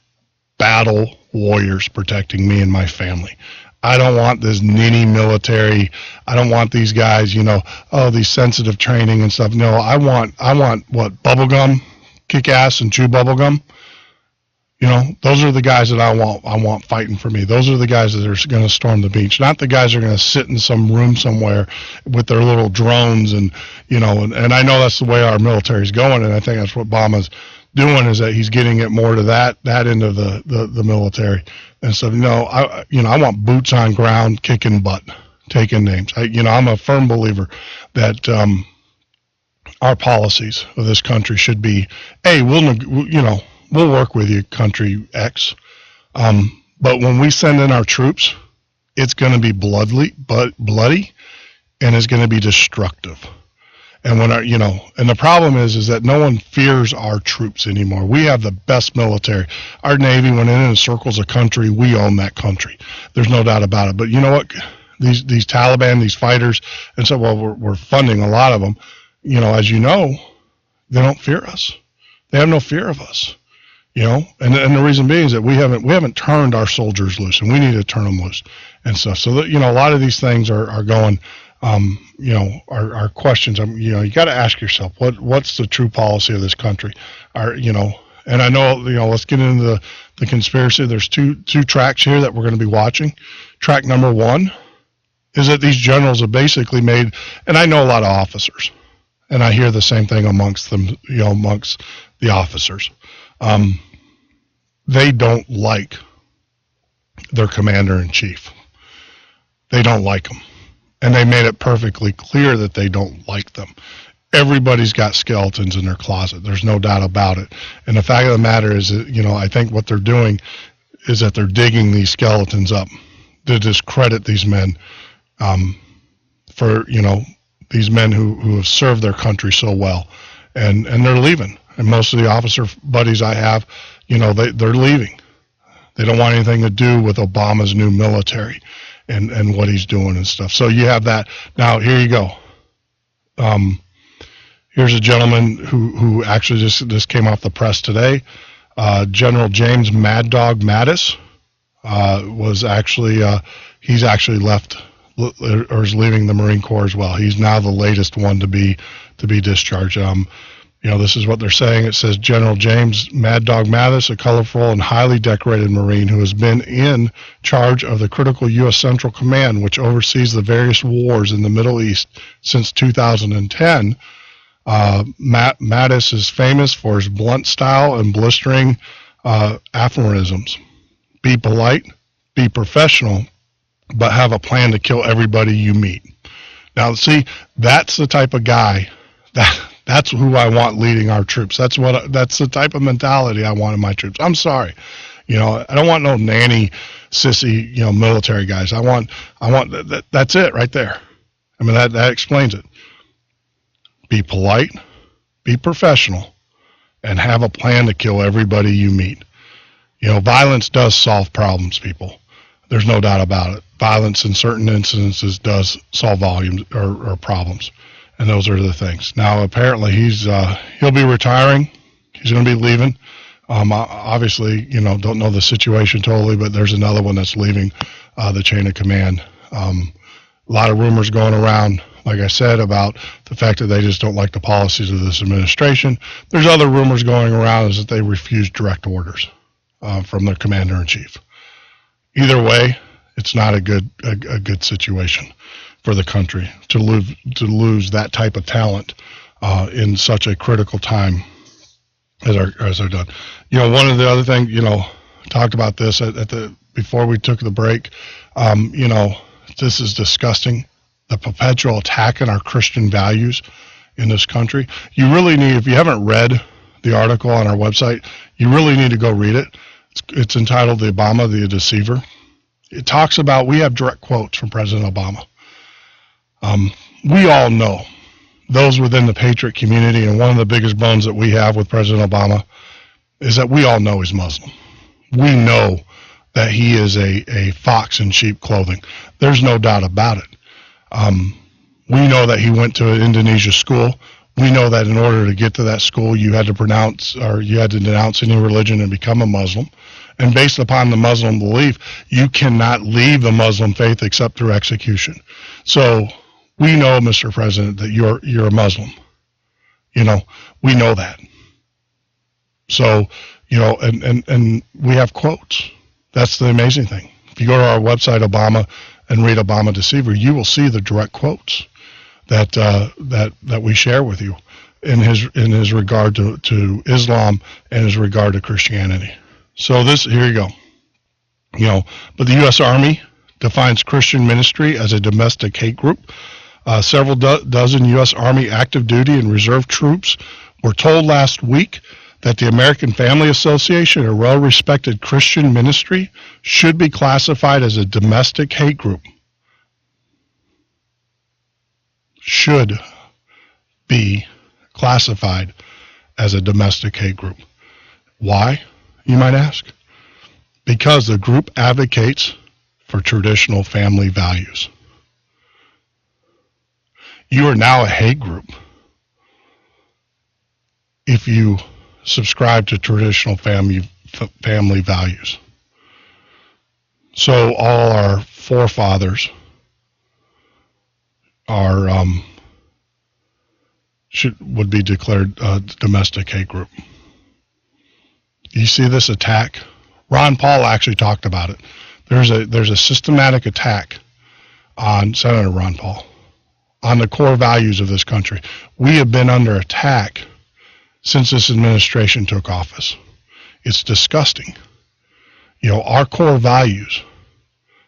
battle warriors protecting me and my family. I don't want this ninny military. I don't want these guys, these sensitive training and stuff. No, I want what, bubblegum, kick ass and chew bubblegum. Those are the guys that I want fighting for me. Those are the guys that are going to storm the beach, not the guys that are going to sit in some room somewhere with their little drones and I know that's the way our military is going, and I think that's what Obama's doing, is that he's getting it more to that end of the military. And so, I want boots on ground, kicking butt, taking names. I'm a firm believer that our policies of this country should be, hey, we'll work with you, country X. But when we send in our troops, it's going to be bloody, and it's going to be destructive. And and the problem is that no one fears our troops anymore. We have the best military. Our Navy, when it encircles a country, we own that country. There's no doubt about it. But you know what? These Taliban, these fighters, and so we're funding a lot of them. As you know, they don't fear us. They have no fear of us. And the reason being is that we haven't turned our soldiers loose, and we need to turn them loose and stuff. So that a lot of these things are going. Our questions. You got to ask yourself what's the true policy of this country. And I know let's get into the conspiracy. There's two tracks here that we're going to be watching. Track number 1 is that these generals have basically made, and I know a lot of officers, and I hear the same thing amongst them, amongst the officers. They don't like their commander-in-chief. They don't like them. And they made it perfectly clear that they don't like them. Everybody's got skeletons in their closet. There's no doubt about it. And the fact of the matter is that, I think what they're doing is that they're digging these skeletons up to discredit these men for, these men who have served their country so well. And they're leaving. And most of the officer buddies I have, they're leaving. They don't want anything to do with Obama's new military and what he's doing and stuff. So you have that. Now, here you go. Here's a gentleman who actually just came off the press today. General James Mad Dog Mattis was actually he's actually left or is leaving the Marine Corps as well. He's now the latest one to be discharged. This is what they're saying. It says General James Mad Dog Mattis, a colorful and highly decorated Marine who has been in charge of the critical U.S. Central Command, which oversees the various wars in the Middle East since 2010. Mattis is famous for his blunt style and blistering aphorisms. Be polite, be professional, but have a plan to kill everybody you meet. Now, see, that's the type of guy that's who I want leading our troops. That's the type of mentality I want in my troops. I'm sorry, I don't want no nanny, sissy, military guys. I want that's it right there. I mean, that explains it. Be polite, be professional, and have a plan to kill everybody you meet. Violence does solve problems, people. There's no doubt about it. Violence in certain instances does solve volumes or problems. And those are the things. Now, apparently, he'll be retiring. He's going to be leaving. Obviously, don't know the situation totally, but there's another one that's leaving the chain of command. A lot of rumors going around, like I said, about the fact that they just don't like the policies of this administration. There's other rumors going around is that they refuse direct orders from their commander-in-chief. Either way, it's not a good situation for the country to lose that type of talent in such a critical time as are done. One of the other things, talked about this before we took the break. This is disgusting. The perpetual attack on our Christian values in this country. You really need, if you haven't read the article on our website, you really need to go read it. It's entitled "The Obama, the Deceiver." It talks about, we have direct quotes from President Obama. We all know, those within the Patriot community, and one of the biggest bones that we have with President Obama is that we all know he's Muslim. We know that he is a fox in sheep clothing. There's no doubt about it. We know that he went to an Indonesia school. We know that in order to get to that school, you had to denounce any religion and become a Muslim. And based upon the Muslim belief, you cannot leave the Muslim faith except through execution. So we know, Mr. President, that you're a Muslim. We know that. So, and we have quotes. That's the amazing thing. If you go to our website, Obama, and read Obama Deceiver, you will see the direct quotes that we share with you in his regard to Islam and his regard to Christianity. So here you go. But the U.S. Army defines Christian ministry as a domestic hate group. Several dozen U.S. Army active duty and reserve troops were told last week that the American Family Association, a well-respected Christian ministry, should be classified as a domestic hate group. Should be classified as a domestic hate group. Why, you might ask? Because the group advocates for traditional family values. You are now a hate group if you subscribe to traditional family values. So all our forefathers would be declared a domestic hate group. You see this attack? Ron Paul actually talked about it. There's a systematic attack on Senator Ron Paul, on the core values of this country. We have been under attack since this administration took office. It's disgusting. Our core values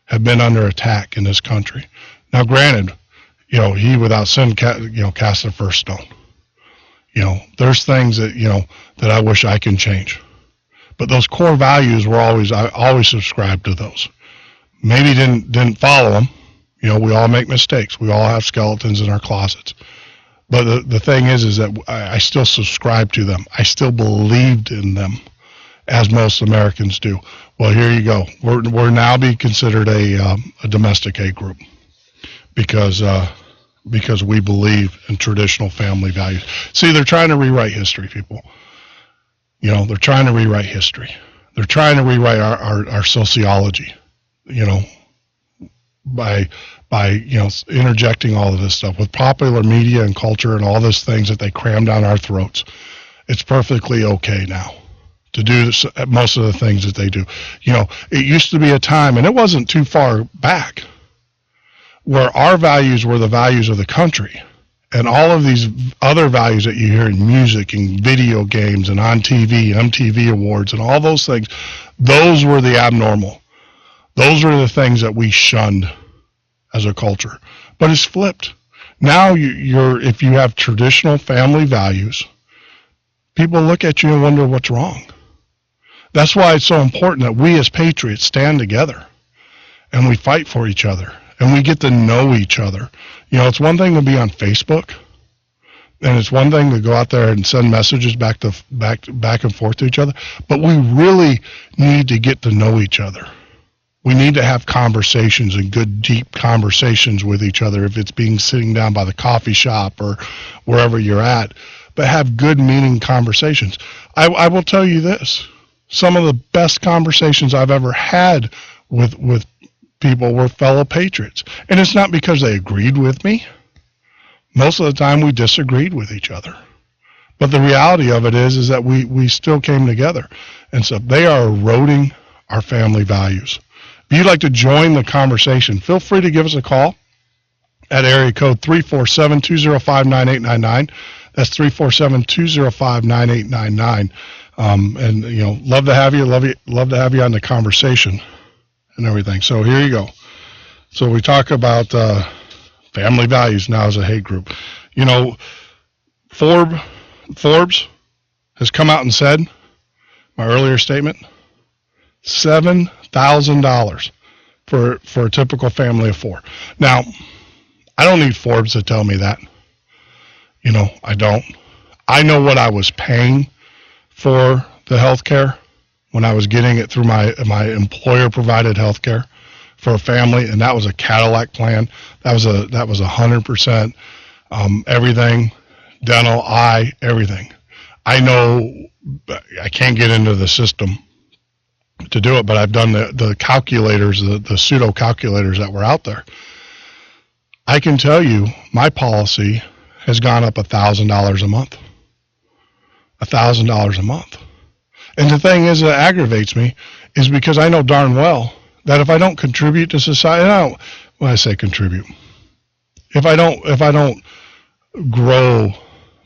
have been under attack in this country. Now, granted, he without sin, cast the first stone. There's things that, that I wish I can change. But those core values I always subscribed to those. Maybe didn't follow them. We all make mistakes. We all have skeletons in our closets. But the thing is that I still subscribe to them. I still believed in them, as most Americans do. Well, here you go. We're now being considered a domestic hate group because we believe in traditional family values. See, they're trying to rewrite history, people. They're trying to rewrite history. They're trying to rewrite our sociology, by by, interjecting all of this stuff with popular media and culture and all those things that they cram down our throats. It's perfectly okay now to do most of the things that they do. It used to be a time, and it wasn't too far back, where our values were the values of the country. And all of these other values that you hear in music and video games and on TV, MTV Awards and all those things, those were the abnormal. Those were the things that we shunned as a culture. But it's flipped. Now if you have traditional family values, people look at you and wonder what's wrong. That's why it's so important that we as patriots stand together and we fight for each other and we get to know each other. It's one thing to be on Facebook, and it's one thing to go out there and send messages back and forth to each other, but we really need to get to know each other. We need to have conversations and good, deep conversations with each other, if it's sitting down by the coffee shop or wherever you're at, but have good, meaning conversations. I will tell you this. Some of the best conversations I've ever had with people were fellow patriots. And it's not because they agreed with me. Most of the time we disagreed with each other. But the reality of it is that we still came together. And so they are eroding our family values. If you'd like to join the conversation, feel free to give us a call at area code 347-205-9899. That's 347-205-9899. And love to have you. Love to have you on the conversation and everything. So here you go. So we talk about family values now as a hate group. Forbes has come out and said, my earlier statement, $7,000 for a typical family of four. Now, I don't need Forbes to tell me that. I don't. I know what I was paying for the health care when I was getting it through my employer-provided health care for a family, and that was a Cadillac plan. That was 100% everything, dental, eye, everything. I know I can't get into the system to do it, but I've done the calculators, the pseudo calculators that were out there. I can tell you my policy has gone up $1,000 a month. $1,000 a month. And the thing is that aggravates me is because I know darn well that if I don't contribute to society, when I say contribute, if I don't grow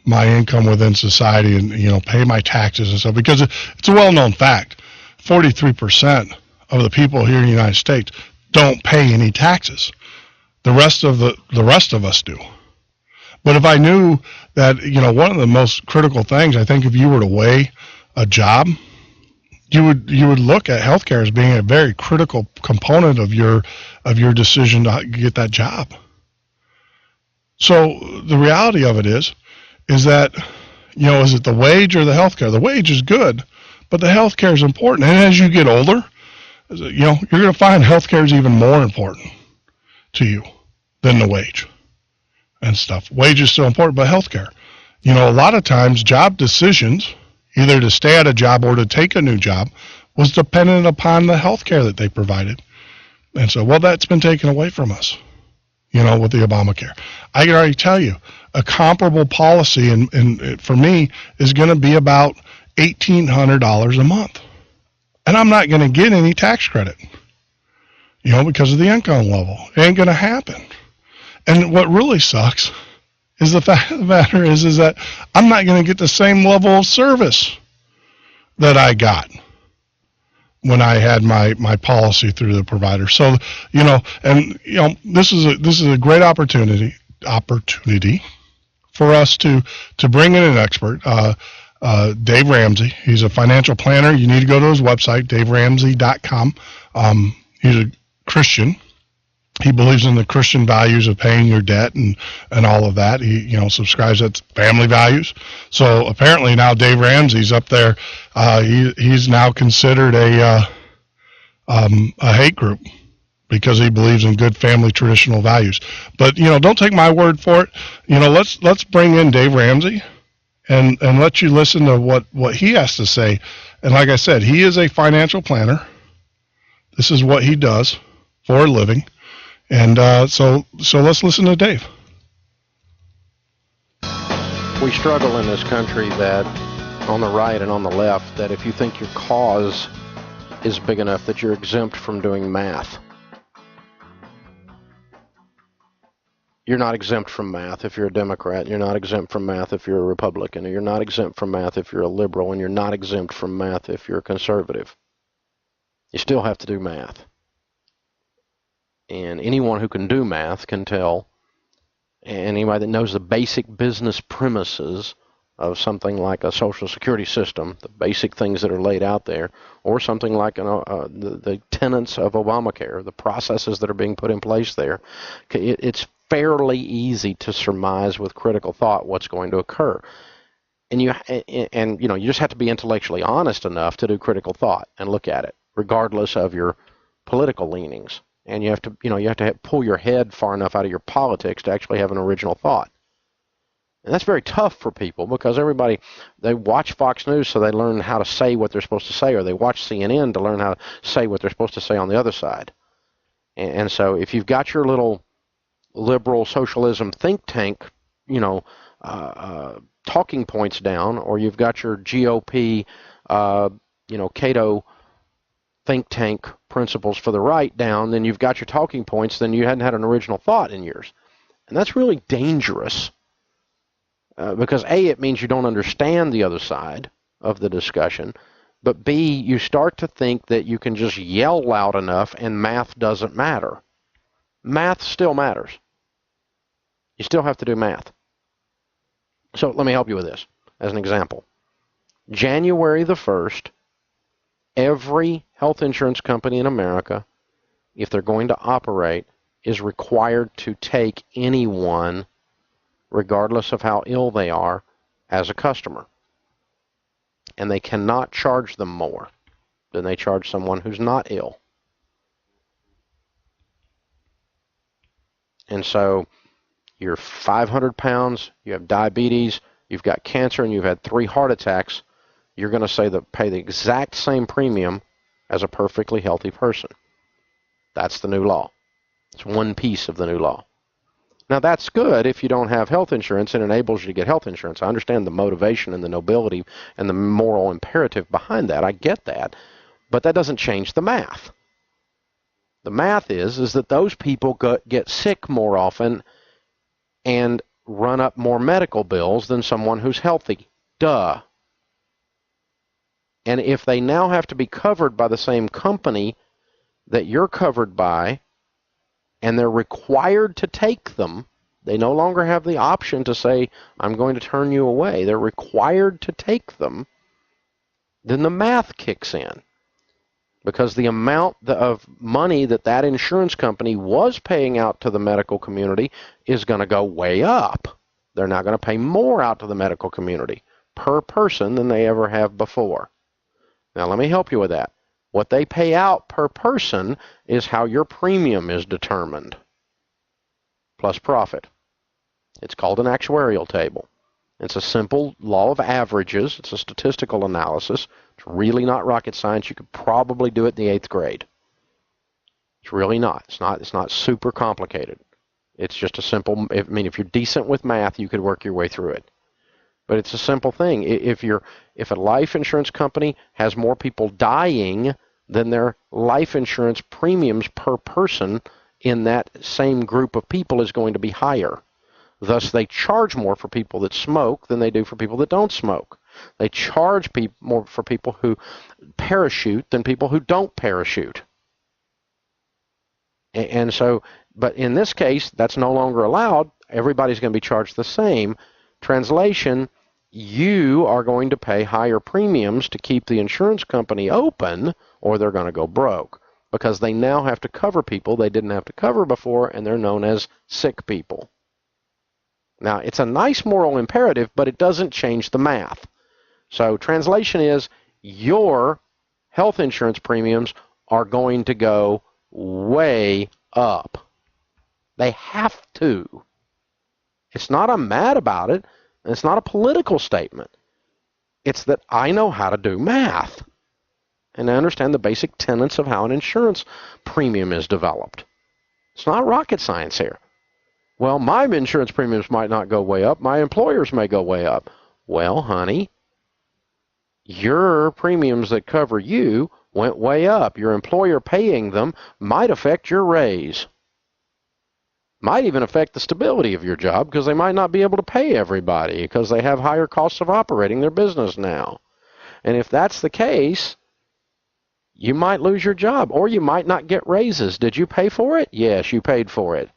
my income within society and pay my taxes and stuff, because it's a well-known fact, 43% of the people here in the United States don't pay any taxes. The rest of us do. But if I knew that, one of the most critical things, I think if you were to weigh a job, you would look at healthcare as being a very critical component of your decision to get that job. So the reality of it is that, is it the wage or the healthcare? The wage is good, but the healthcare is important. And as you get older, you're going to find healthcare is even more important to you than the wage and stuff. Wage is still important, but healthcare. A lot of times job decisions, either to stay at a job or to take a new job, was dependent upon the healthcare that they provided. And so, that's been taken away from us, with the Obamacare. I can already tell you, a comparable policy, and for me, is going to be about $1,800 a month. And I'm not going to get any tax credit, because of the income level. It ain't going to happen. And what really sucks is the fact of the matter is that I'm not going to get the same level of service that I got when I had my policy through the provider. So, this is a great opportunity for us to bring in an expert, Dave Ramsey. He's a financial planner. You need to go to his website, daveramsey.com. He's a Christian. He believes in the Christian values of paying your debt and all of that. He, subscribes to family values. So apparently now Dave Ramsey's up there. He's now considered a hate group because he believes in good family traditional values. But, don't take my word for it. Let's bring in Dave Ramsey and let you listen to what he has to say. And like I said, he is a financial planner. This is what he does for a living. And so let's listen to Dave. We struggle in this country that on the right and on the left, that if you think your cause is big enough that you're exempt from doing math. You're not exempt from math if you're a Democrat. You're not exempt from math if you're a Republican. You're not exempt from math if you're a liberal. And you're not exempt from math if you're a conservative. You still have to do math. And anyone who can do math can tell, and anybody that knows the basic business premises of something like a Social Security system, the basic things that are laid out there, or something like the tenets of Obamacare, the processes that are being put in place there, it's fairly easy to surmise with critical thought what's going to occur. And you just have to be intellectually honest enough to do critical thought and look at it, regardless of your political leanings. And you have to pull your head far enough out of your politics to actually have an original thought. And that's very tough for people because they watch Fox News so they learn how to say what they're supposed to say, or they watch CNN to learn how to say what they're supposed to say on the other side. And so if you've got your little liberal socialism think tank, talking points down, or you've got your GOP, Cato think tank principles for the right down, then you've got your talking points, then you hadn't had an original thought in years. And that's really dangerous. Because A, it means you don't understand the other side of the discussion, but B, you start to think that you can just yell loud enough and math doesn't matter. Math still matters. You still have to do math. So let me help you with this as an example. January the 1st, every health insurance company in America, if they're going to operate, is required to take anyone, regardless of how ill they are, as a customer. And they cannot charge them more than they charge someone who's not ill. And so you're 500 pounds, you have diabetes, you've got cancer, and you've had 3 heart attacks, you're going to pay the exact same premium as a perfectly healthy person. That's the new law. It's one piece of the new law. Now, that's good if you don't have health insurance and enables you to get health insurance. I understand the motivation and the nobility and the moral imperative behind that. I get that. But that doesn't change the math. The math is that those people get sick more often and run up more medical bills than someone who's healthy. Duh. And if they now have to be covered by the same company that you're covered by, and they're required to take them, they no longer have the option to say, I'm going to turn you away. They're required to take them. Then the math kicks in. Because the amount of money that insurance company was paying out to the medical community is going to go way up. They're not going to pay more out to the medical community per person than they ever have before. Now, let me help you with that. What they pay out per person is how your premium is determined, plus profit. It's called an actuarial table. It's a simple law of averages. It's a statistical analysis. It's really not rocket science. You could probably do it in the 8th grade. It's really not. It's not super complicated. It's just a simple, if you're decent with math, you could work your way through it. But it's a simple thing. If a life insurance company has more people dying, then their life insurance premiums per person in that same group of people is going to be higher. Thus, they charge more for people that smoke than they do for people that don't smoke. They charge more for people who parachute than people who don't parachute. And so, but in this case, that's no longer allowed. Everybody's going to be charged the same. Translation, you are going to pay higher premiums to keep the insurance company open, or they're going to go broke, because they now have to cover people they didn't have to cover before, and they're known as sick people. Now, it's a nice moral imperative, but it doesn't change the math. So translation is, your health insurance premiums are going to go way up. They have to. It's not I'm mad about it. It's not a political statement. It's that I know how to do math. And I understand the basic tenets of how an insurance premium is developed. It's not rocket science here. Well, my insurance premiums might not go way up. My employers may go way up. Well, honey, your premiums that cover you went way up. Your employer paying them might affect your raise. Might even affect the stability of your job because they might not be able to pay everybody because they have higher costs of operating their business now. And if that's the case, you might lose your job or you might not get raises. Did you pay for it? Yes, you paid for it.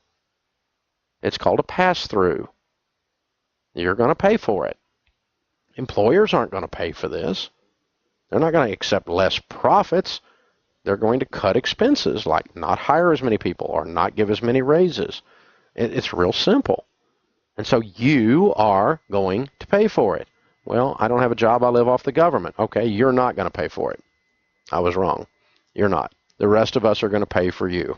It's called a pass-through. You're going to pay for it. Employers aren't going to pay for this. They're not going to accept less profits. They're going to cut expenses, like not hire as many people or not give as many raises. It's real simple. And so you are going to pay for it. Well, I don't have a job. I live off the government. Okay, you're not going to pay for it. I was wrong. You're not. The rest of us are going to pay for you.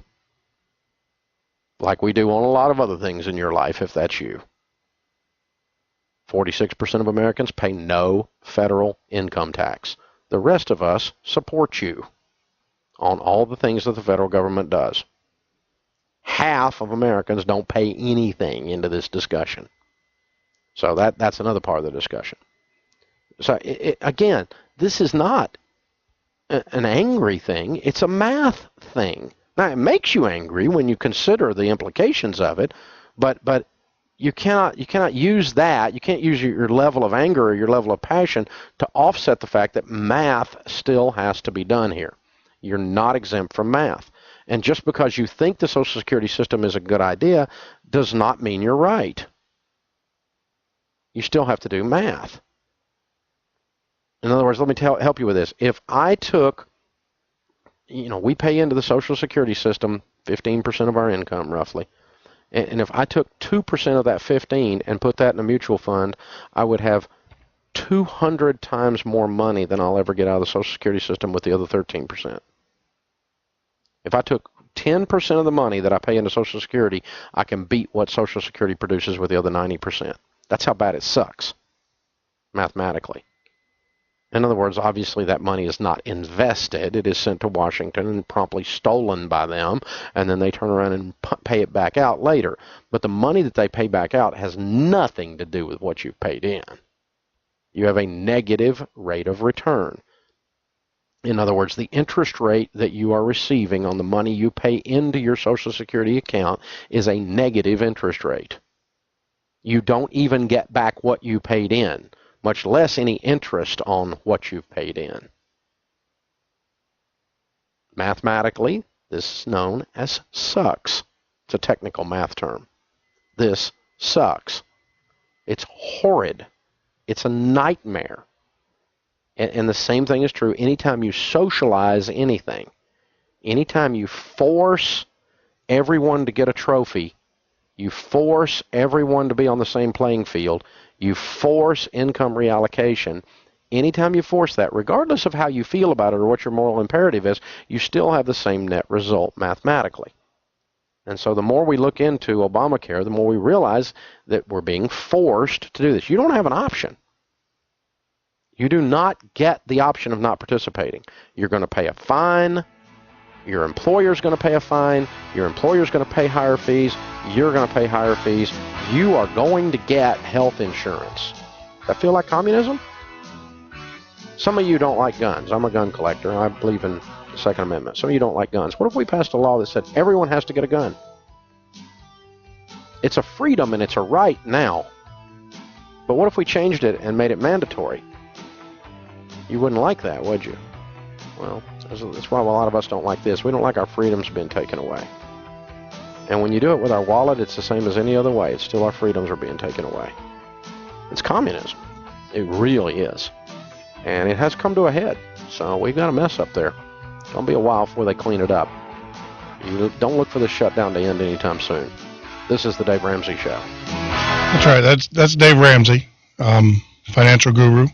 Like we do on a lot of other things in your life, if that's you. 46% of Americans pay no federal income tax. The rest of us support you on all the things that the federal government does. Half of Americans don't pay anything into this discussion. So that's another part of the discussion. So again, this is not an angry thing. It's a math thing. Now, it makes you angry when you consider the implications of it, but you cannot use that. You can't use your level of anger or your level of passion to offset the fact that math still has to be done here. You're not exempt from math. And just because you think the Social Security system is a good idea does not mean you're right. You still have to do math. In other words, let me help you with this. If I took, we pay into the Social Security system 15% of our income, roughly. And if I took 2% of that 15 and put that in a mutual fund, I would have 200 times more money than I'll ever get out of the Social Security system with the other 13%. If I took 10% of the money that I pay into Social Security, I can beat what Social Security produces with the other 90%. That's how bad it sucks, mathematically. In other words, obviously that money is not invested. It is sent to Washington and promptly stolen by them, and then they turn around and pay it back out later. But the money that they pay back out has nothing to do with what you've paid in. You have a negative rate of return. In other words, the interest rate that you are receiving on the money you pay into your Social Security account is a negative interest rate. You don't even get back what you paid in, much less any interest on what you've paid in. Mathematically, this is known as sucks. It's a technical math term. This sucks. It's horrid. It's a nightmare. And the same thing is true anytime you socialize anything. Anytime you force everyone to get a trophy, you force everyone to be on the same playing field, you force income reallocation. Anytime you force that, regardless of how you feel about it or what your moral imperative is, you still have the same net result mathematically. And so the more we look into Obamacare, the more we realize that we're being forced to do this. You don't have an option. You do not get the option of not participating. You're going to pay a fine. Your employer's going to pay a fine. Your employer's going to pay higher fees. You're going to pay higher fees. You are going to get health insurance. Does that feel like communism? Some of you don't like guns. I'm a gun collector. I believe in the Second Amendment. Some of you don't like guns. What if we passed a law that said everyone has to get a gun? It's a freedom and it's a right now. But what if we changed it and made it mandatory? You wouldn't like that, would you? Well, that's why a lot of us don't like this. We don't like our freedoms being taken away. And when you do it with our wallet, it's the same as any other way. It's still our freedoms are being taken away. It's communism. It really is. And it has come to a head. So we've got a mess up there. Don't be a while before they clean it up. You don't look for the shutdown to end anytime soon. This is the Dave Ramsey Show. That's right. That's Dave Ramsey, financial guru,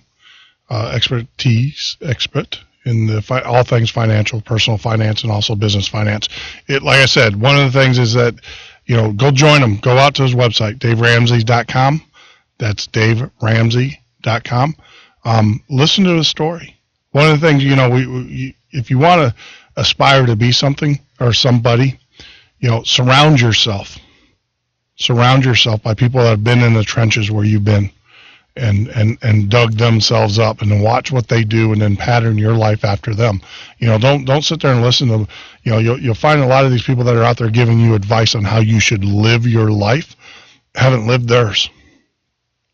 expert in the all things financial, personal finance, and also business finance. Like I said, one of the things is that, go join him. Go out to his website, DaveRamsey.com. That's DaveRamsey.com. Listen to his story. One of the things, if you want to aspire to be something or somebody, surround yourself by people that have been in the trenches where you've been and dug themselves up, and then watch what they do and then pattern your life after them. Don't sit there and listen to, you'll find a lot of these people that are out there giving you advice on how you should live your life haven't lived theirs.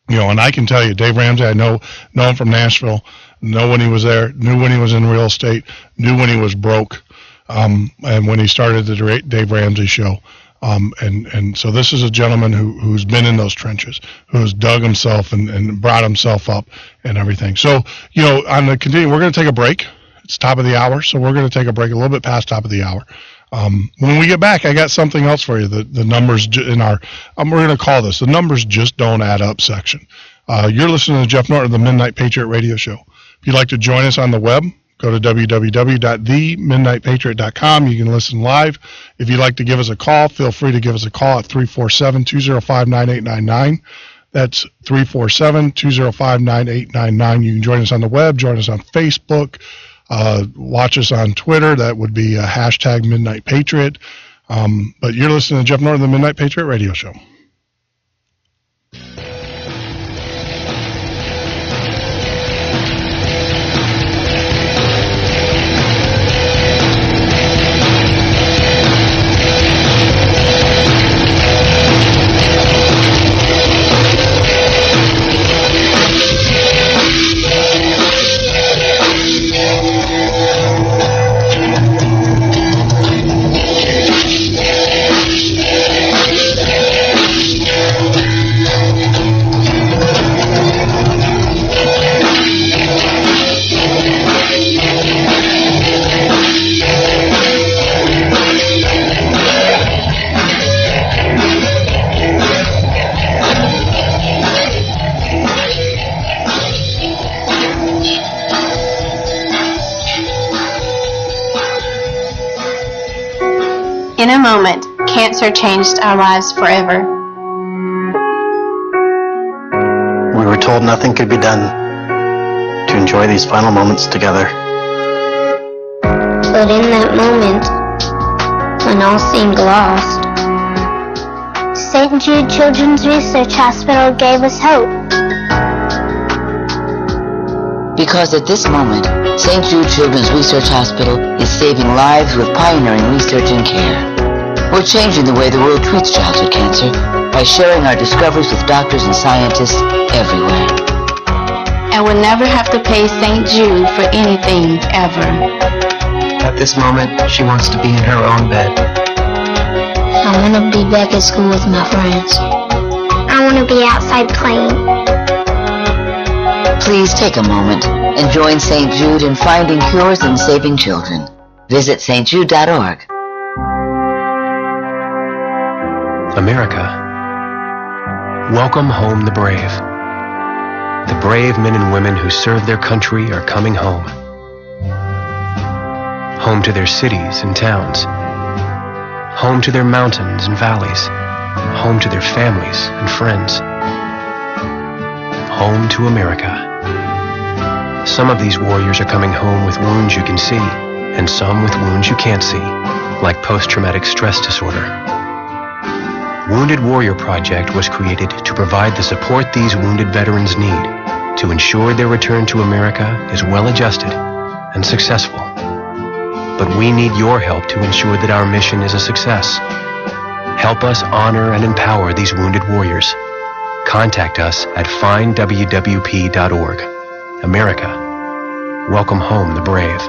And I can tell you, Dave Ramsey, I know him from Nashville, know when he was there, knew when he was in real estate, knew when he was broke, and when he started the Dave Ramsey show. And so this is a gentleman who's been in those trenches, who's dug himself and brought himself up and everything. So, on the continue, we're going to take a break. It's top of the hour, so we're going to take a break a little bit past top of the hour. When we get back, I got something else for you. The numbers in our, we're going to call this the numbers just don't add up section. You're listening to Jeff Norton of the Midnight Patriot radio show. If you'd like to join us on the web, go to www.themidnightpatriot.com. You can listen live. If you'd like to give us a call, feel free to give us a call at 347-205-9899. That's 347-205-9899. You can join us on the web, join us on Facebook, watch us on Twitter. That would be hashtag Midnight Patriot. But you're listening to Jeff Norton of the Midnight Patriot radio show. In a moment, cancer changed our lives forever. We were told nothing could be done to enjoy these final moments together. But in that moment, when all seemed lost, St. Jude Children's Research Hospital gave us hope. Because at this moment, St. Jude Children's Research Hospital is saving lives with pioneering research and care. We're changing the way the world treats childhood cancer by sharing our discoveries with doctors and scientists everywhere. And we'll never have to pay St. Jude for anything, ever. At this moment, she wants to be in her own bed. I want to be back at school with my friends. I want to be outside playing. Please take a moment and join St. Jude in finding cures and saving children. Visit stjude.org. America, welcome home the brave. The brave men and women who serve their country are coming home. Home to their cities and towns. Home to their mountains and valleys. Home to their families and friends. Home to America. Some of these warriors are coming home with wounds you can see, and some with wounds you can't see, like post-traumatic stress disorder. Wounded Warrior Project was created to provide the support these wounded veterans need to ensure their return to America is well-adjusted and successful. But we need your help to ensure that our mission is a success. Help us honor and empower these wounded warriors. Contact us at findwwp.org. America, welcome home the brave.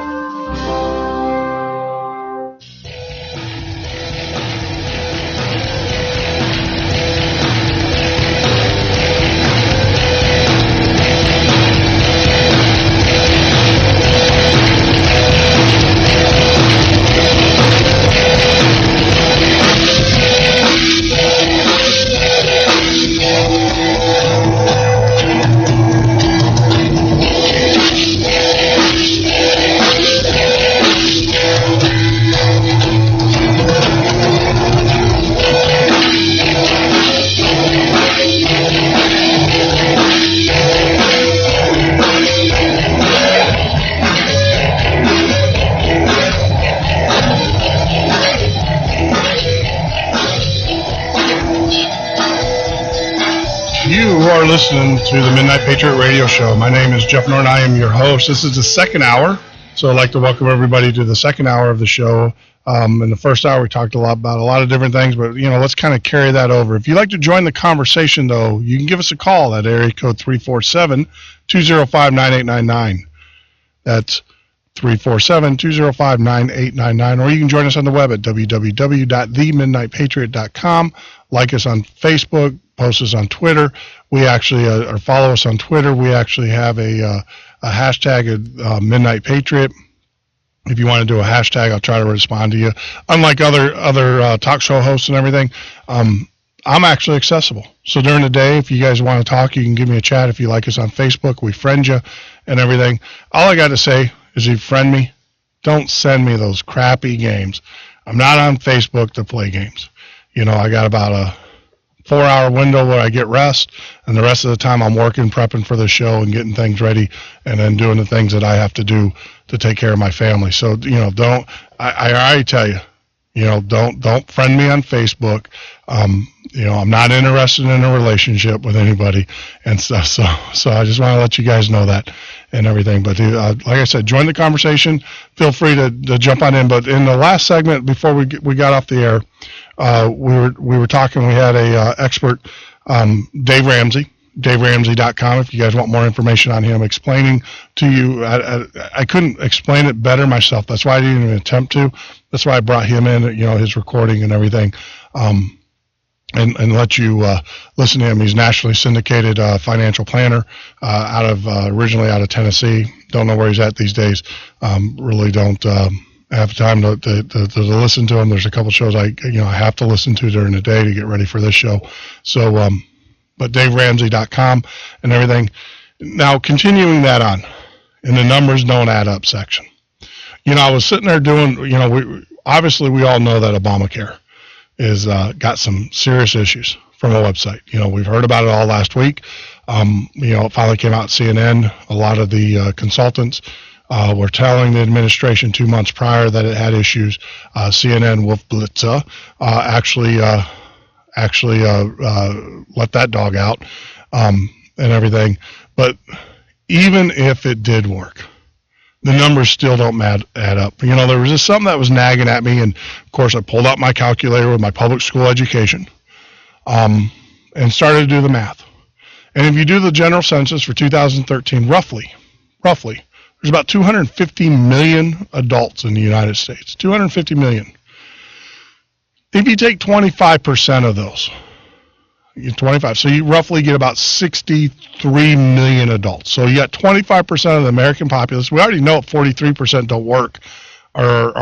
You are listening to the Midnight Patriot Radio Show. My name is Jeff Norton. I am your host. This is the second hour, so I'd like to welcome everybody to the second hour of the show. In the first hour, we talked about a lot of different things, but let's kind of carry that over. If you'd like to join the conversation, though, you can give us a call at area code 347-205-9899. That's 347-205-9899, or you can join us on the web at www.themidnightpatriot.com. Like us on Facebook, post us on Twitter. We actually, or follow us on Twitter. We actually have a hashtag Midnight Patriot. If you want to do a hashtag, I'll try to respond to you. Unlike other talk show hosts and everything, I'm actually accessible. So during the day, if you guys want to talk, you can give me a chat. If you like us on Facebook, we friend you and everything. All I got to say is, if you friend me, don't send me those crappy games. I'm not on Facebook to play games. I got about a 4-hour window where I get rest, and the rest of the time I'm working, prepping for the show and getting things ready, and then doing the things that I have to do to take care of my family. So, don't, I already tell you, don't friend me on Facebook. I'm not interested in a relationship with anybody and stuff. So I just want to let you guys know that and everything. But like I said, join the conversation. Feel free to jump on in. But in the last segment, before we got off the air, we were talking. We had a expert, Dave Ramsey, DaveRamsey.com. If you guys want more information on him, explaining to you, I couldn't explain it better myself. That's why I didn't even attempt to. That's why I brought him in, his recording and everything, and let you listen to him. He's nationally syndicated financial planner originally out of Tennessee. Don't know where he's at these days. Really don't have time to listen to him. There's a couple shows I have to listen to during the day to get ready for this show. So, but DaveRamsey.com and everything. Now, continuing that on in the numbers don't add up section. I was sitting there doing, obviously we all know that Obamacare is got some serious issues from a website. We've heard about it all last week. It finally came out at CNN. A lot of the consultants were telling the administration 2 months prior that it had issues. CNN Wolf Blitzer actually let that dog out and everything. But even if it did work, the numbers still don't add up. There was just something that was nagging at me, and of course I pulled out my calculator with my public school education and started to do the math. And if you do the general census for 2013, roughly, there's about 250 million adults in the United States. 250 million. If you take 25% of those, 25, so you roughly get about 63 million adults. So you got 25% of the American populace. We already know 43% don't work, or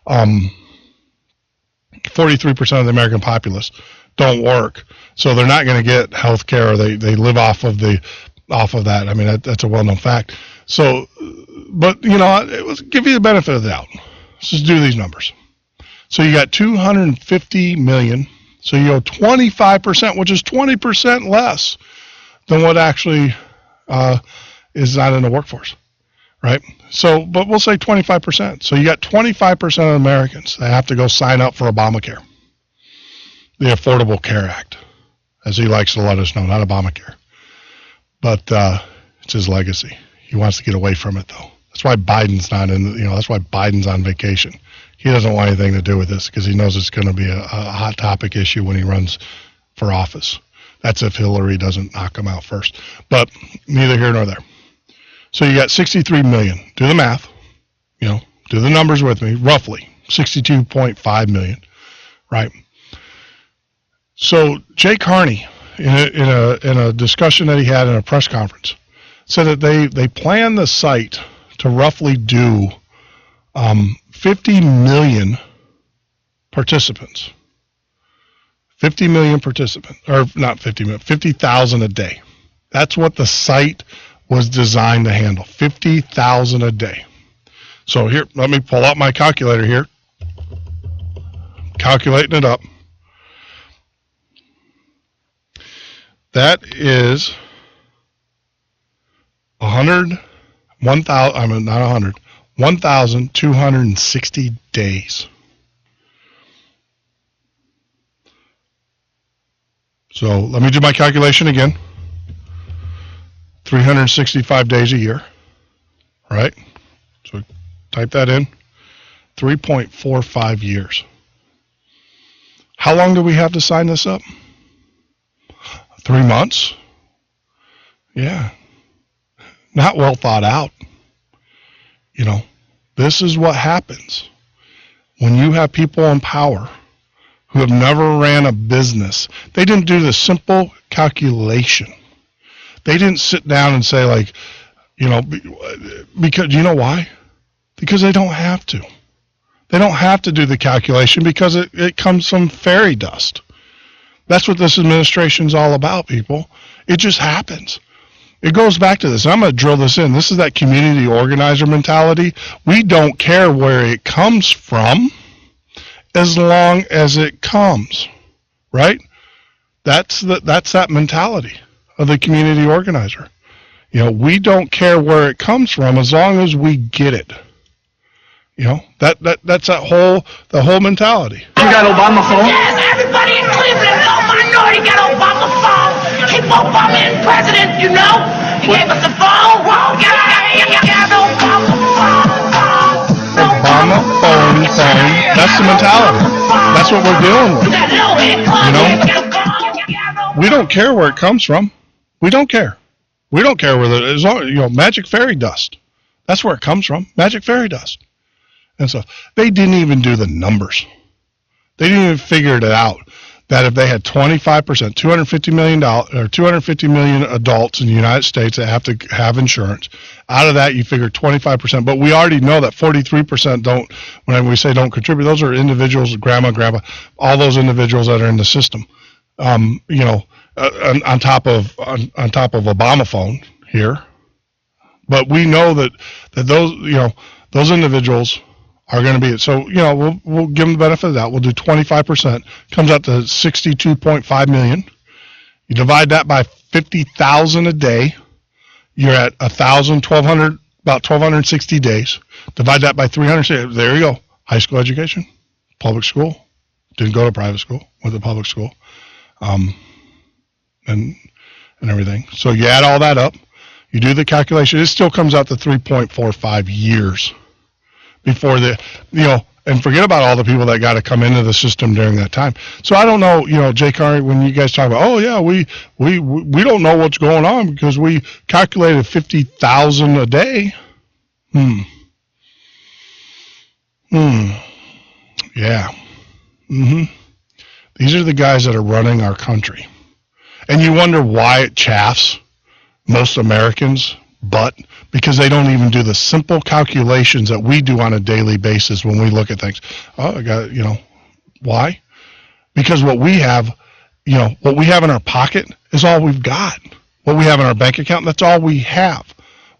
43% of the American populace don't work. So they're not going to get health care, or they live off of that. I mean, that's a well-known fact. So, but, it was give you the benefit of the doubt. Let's just do these numbers. So you got 250 million. So you go 25%, which is 20% less than what actually is not in the workforce, right? So, but we'll say 25%. So you got 25% of Americans that have to go sign up for Obamacare, the Affordable Care Act, as he likes to let us know, not Obamacare. But it's his legacy. He wants to get away from it, though. That's why Biden's not in. That's why Biden's on vacation. He doesn't want anything to do with this because he knows it's going to be a hot topic issue when he runs for office. That's if Hillary doesn't knock him out first. But neither here nor there. So you got 63 million. Do the math. Do the numbers with me. Roughly 62.5 million, right? So Jay Carney, in a discussion that he had in a press conference, said that they plan the site to roughly do 50 million participants. 50 million participants, or not 50 million, 50,000 a day. That's what the site was designed to handle, 50,000 a day. So here, let me pull out my calculator here. Calculating it up. That is 1,260 days. So let me do my calculation again. 365 days a year, right? So type that in. 3.45 years. How long do we have to sign this up? 3 months? Yeah. Not well thought out. You know, this is what happens when you have people in power who have never ran a business. They didn't do the simple calculation. They didn't sit down and say, like, you know, because, you know why? Because they don't have to. They don't have to do the calculation because it comes from fairy dust. That's what this administration's all about, people. It just happens. It goes back to this. I'm going to drill this in. This is that community organizer mentality. We don't care where it comes from as long as it comes, right? That's that mentality of the community organizer. You know, we don't care where it comes from as long as we get it. You know, that's the whole mentality. You got Obama phone? Yes, everybody in Cleveland, no minority got Obama phone. Keep Obama in president, you know. He gave us a phone. Whoa, got Obama phone. Obama phone. That's the mentality. That's what we're dealing with. You know, we don't care where it comes from. We don't care. We don't care whether it's all, you know, magic fairy dust. That's where it comes from. Magic fairy dust. And so they didn't even do the numbers. They didn't even figure it out that if they had 25%, 250 million adults in the United States that have to have insurance, out of that you figure 25%. But we already know that 43% don't. When we say don't contribute, those are individuals, grandma, all those individuals that are in the system. You know, on top of Obama phone here. But we know that those, you know, those individuals are going to be, so, you know, we'll give them the benefit of that. We'll do 25%. Comes out to 62.5 million. You divide that by 50,000 a day. You're at 1,200, about 1,260 days. Divide that by 300. There you go. High school education, public school. Didn't go to private school. Went to public school. And everything. So you add all that up. You do the calculation. It still comes out to 3.45 years before the, you know, and forget about all the people that got to come into the system during that time. So I don't know, you know, Jay Carney, when you guys talk about, oh yeah, we don't know what's going on because we calculated 50,000 a day. Yeah. These are the guys that are running our country. And you wonder why it chaffs most Americans, but because they don't even do the simple calculations that we do on a daily basis when we look at things. Oh, I got, you know, why? Because what we have, you know, what we have in our pocket is all we've got. What we have in our bank account, that's all we have.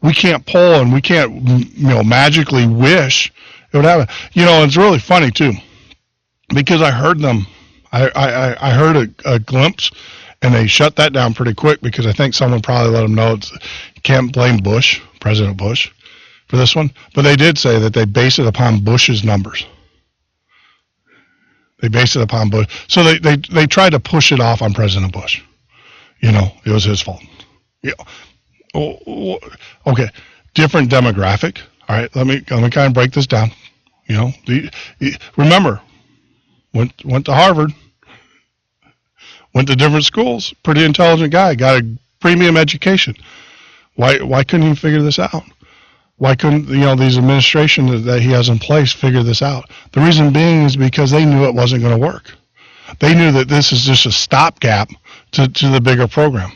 We can't pull and we can't, you know, magically wish it would happen. You know, it's really funny too, because I heard them. I heard a glimpse, and they shut that down pretty quick because I think someone probably let them know you can't blame Bush, President Bush, for this one. But they did say that they base it upon Bush's numbers. They base it upon Bush. So they tried to push it off on President Bush. You know, it was his fault. Yeah. Okay, different demographic. All right, let me kind of break this down. You know, remember, went to Harvard. Went to different schools, pretty intelligent guy, got a premium education. Why couldn't he figure this out? Why couldn't, you know, these administrations that he has in place figure this out? The reason being is because they knew it wasn't going to work. They knew that this is just a stopgap to the bigger program.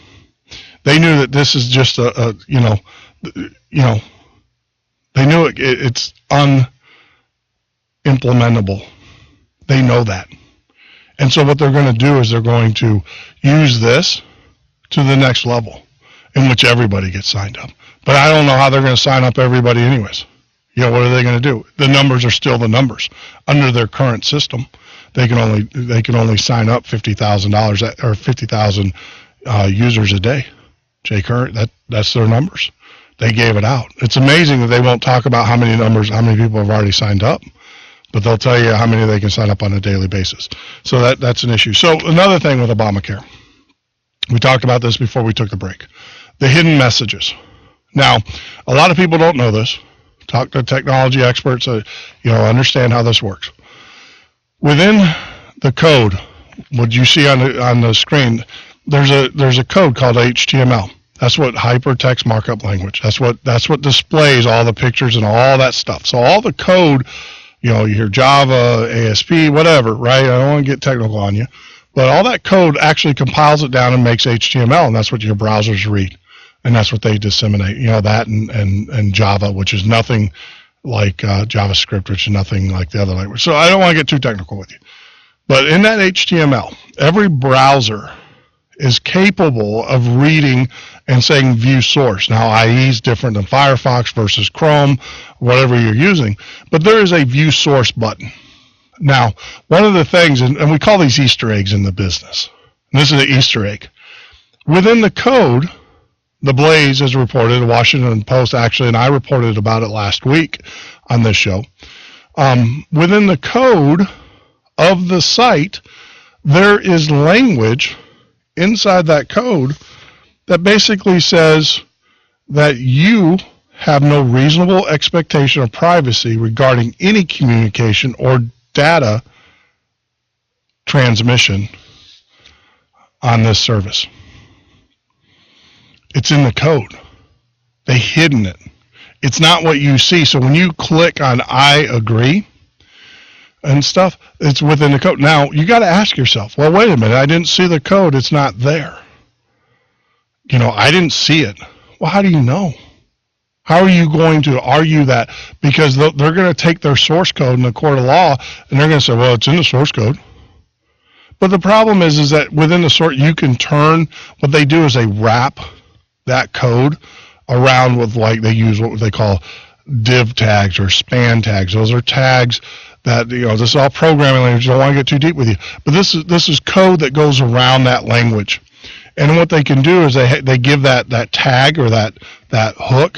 They knew that this is just they knew it's unimplementable. They know that. And so what they're going to do is they're going to use this to the next level in which everybody gets signed up. But I don't know how they're going to sign up everybody anyways. You know, what are they going to do? The numbers are still the numbers. Under their current system, they can only sign up $50,000 or 50,000 users a day. Jay Current, that's their numbers. They gave it out. It's amazing that they won't talk about how many people have already signed up. But they'll tell you how many they can sign up on a daily basis. So that's an issue. So another thing with Obamacare. We talked about this before we took the break. The hidden messages. Now, a lot of people don't know this. Talk to technology experts, understand how this works. Within the code, what you see on the screen, there's a code called HTML. That's what hypertext markup language. That's what displays all the pictures and all that stuff. So all the code, you hear Java, ASP, whatever, right? I don't want to get technical on you, but all that code actually compiles it down and makes HTML, and that's what your browsers read, and that's what they disseminate. That and Java, which is nothing like JavaScript, which is nothing like the other language. So I don't want to get too technical with you, but in that HTML, every browser is capable of reading and saying view source. Now, IE is different than Firefox versus Chrome, whatever you're using, but there is a view source button. Now, one of the things, and we call these Easter eggs in the business, and this is an Easter egg. Within the code, the Blaze has reported, the Washington Post actually, and I reported about it last week on this show. Within the code of the site, there is language inside that code that basically says that you have no reasonable expectation of privacy regarding any communication or data transmission on this service. It's in the code. They hidden it. It's not what you see. So when you click on I agree and stuff, it's within the code. Now, you got to ask yourself, well, wait a minute, I didn't see the code. It's not there. I didn't see it. Well, how do you know? How are you going to argue that? Because they're going to take their source code in the court of law, and they're going to say, well, it's in the source code. But the problem is that within the source, you can turn, what they do is they wrap that code around with, like, they use what they call div tags or span tags. Those are tags that, this is all programming language. I don't want to get too deep with you. But this is code that goes around that language. And what they can do is they give that tag or that hook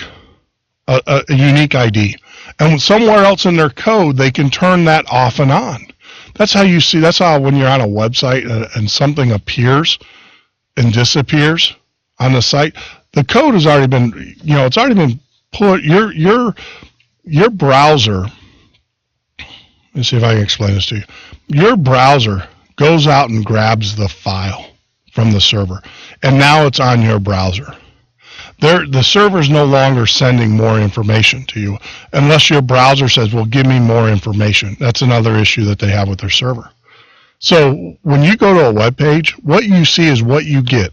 a unique ID. And somewhere else in their code, they can turn that off and on. That's how you see, that's how when you're on a website and something appears and disappears on the site, the code has already been, it's already been put, your browser, let's see if I can explain this to you. Your browser goes out and grabs the file from the server, and now it's on your browser. The server's no longer sending more information to you unless your browser says, well, give me more information. That's another issue that they have with their server. So when you go to a web page, what you see is what you get.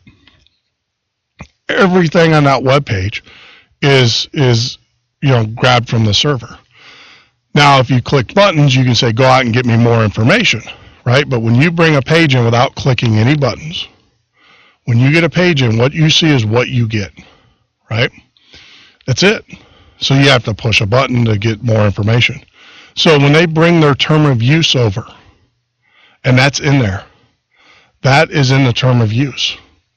Everything on that web page is grabbed from the server. Now, if you click buttons, you can say, go out and get me more information, right? But when you bring a page in without clicking any buttons, when you get a page in, what you see is what you get, right? That's it. So you have to push a button to get more information. So when they bring their term of use over, and that's in there, that is in the term of use.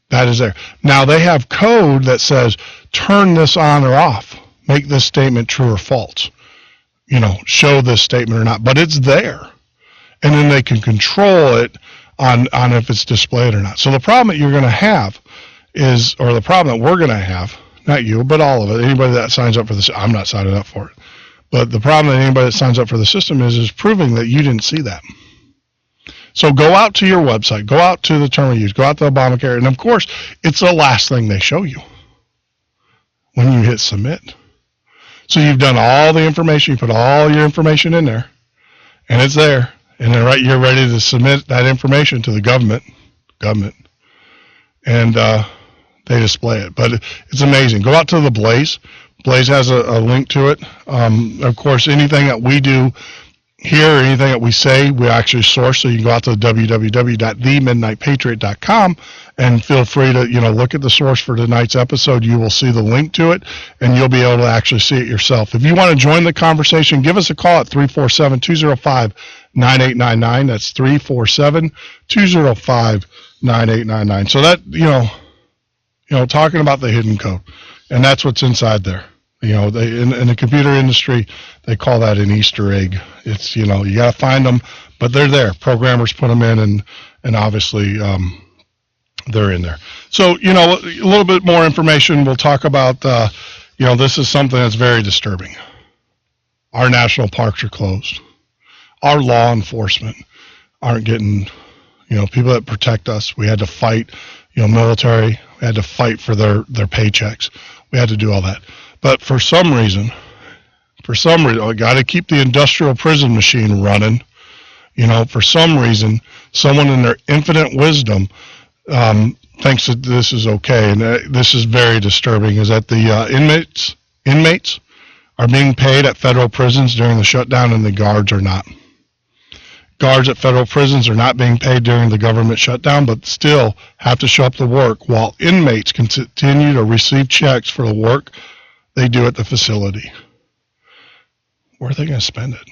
That is there. Now they have code that says, turn this on or off, make this statement true or false, show this statement or not, but it's there. And then they can control it on if it's displayed or not. So the problem that you're going to have is, or the problem that we're going to have, not you, but all of it, anybody that signs up for this, I'm not signing up for it, but the problem that anybody that signs up for the system is proving that you didn't see that. So go out to your website, go out to the term of use, go out to Obamacare, and of course, it's the last thing they show you when you hit submit. So you've done all the information, you put all your information in there, and it's there. And then you're ready to submit that information to the government, and they display it. But it's amazing. Go out to the Blaze. Blaze has a link to it. Of course, anything that we do here, anything that we say, we actually source. So you can go out to www.themidnightpatriot.com and feel free to look at the source for tonight's episode. You will see the link to it, and you'll be able to actually see it yourself. If you want to join the conversation, give us a call at 347-205-9899. That's 347-205-9899. So that, talking about the hidden code, and that's what's inside there. In the computer industry, they call that an Easter egg. It's, you got to find them, but they're there. Programmers put them in, and obviously they're in there. So, a little bit more information. We'll talk about, this is something that's very disturbing. Our national parks are closed. Our law enforcement aren't getting, people that protect us. We had to fight, military. We had to fight for their paychecks. We had to do all that. But for some reason, I got to keep the industrial prison machine running. For some reason, someone in their infinite wisdom thinks that this is okay, and this is very disturbing, is that the inmates are being paid at federal prisons during the shutdown, and the guards are not. Guards at federal prisons are not being paid during the government shutdown, but still have to show up to work, while inmates continue to receive checks for the work they do at the facility. Where are they going to spend it?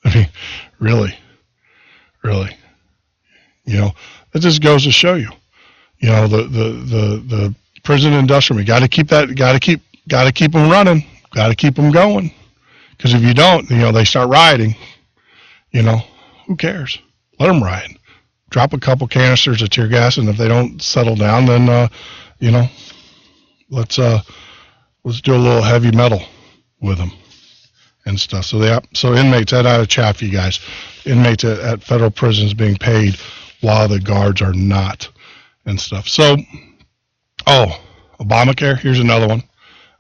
I mean, really. It just goes to show you, the prison industrial. We got to keep them running, got to keep them going, because if you don't, they start rioting. Who cares? Let them riot. Drop a couple canisters of tear gas, and if they don't settle down, then let's do a little heavy metal with them and stuff. So inmates, that ought to chaff you guys. Inmates at federal prisons being paid while the guards are not and stuff. So, Obamacare, here's another one.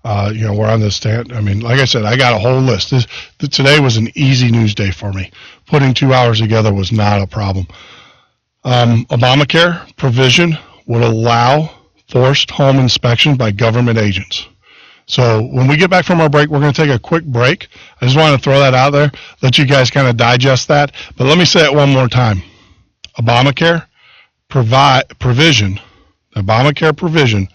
We're on this stand. I mean, like I said, I got a whole list. Today was an easy news day for me. Putting 2 hours together was not a problem. Obamacare provision would allow forced home inspection by government agents. So when we get back from our break, we're going to take a quick break. I just want to throw that out there, let you guys kind of digest that. But let me say it one more time. Obamacare provision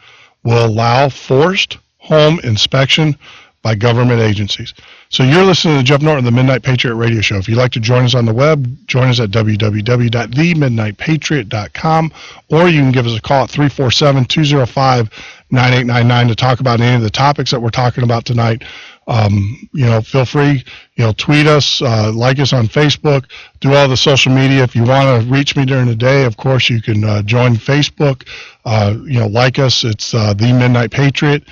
will allow forced home inspection by government agencies. So you're listening to Jeff Norton, the Midnight Patriot radio show. If you'd like to join us on the web, join us at www.themidnightpatriot.com, or you can give us a call at 347-205-9899 to talk about any of the topics that we're talking about tonight. Feel free, tweet us, like us on Facebook, do all the social media. If you want to reach me during the day, of course, you can join Facebook, like us. It's The Midnight Patriot.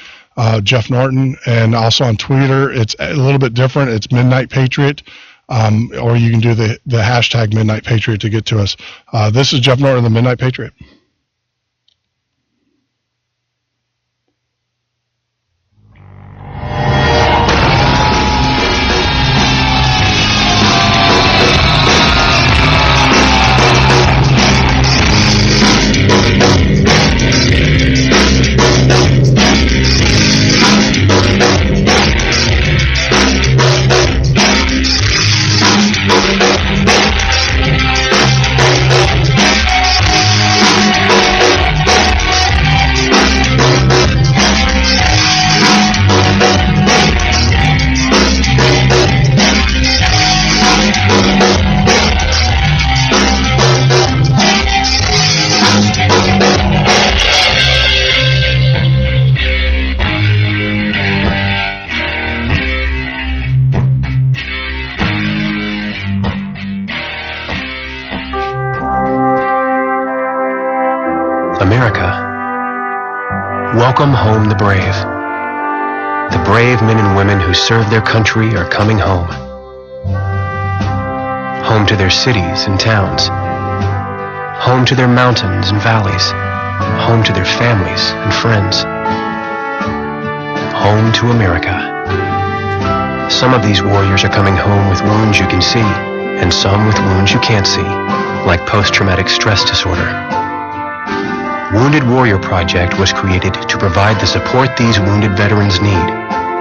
Jeff Norton, and also on Twitter, it's a little bit different. It's Midnight Patriot, or you can do the hashtag Midnight Patriot to get to us. This is Jeff Norton, the Midnight Patriot. Welcome home the brave. The brave men and women who serve their country are coming home. Home to their cities and towns. Home to their mountains and valleys. Home to their families and friends. Home to America. Some of these warriors are coming home with wounds you can see, and some with wounds you can't see, like post-traumatic stress disorder. Wounded Warrior Project was created to provide the support these wounded veterans need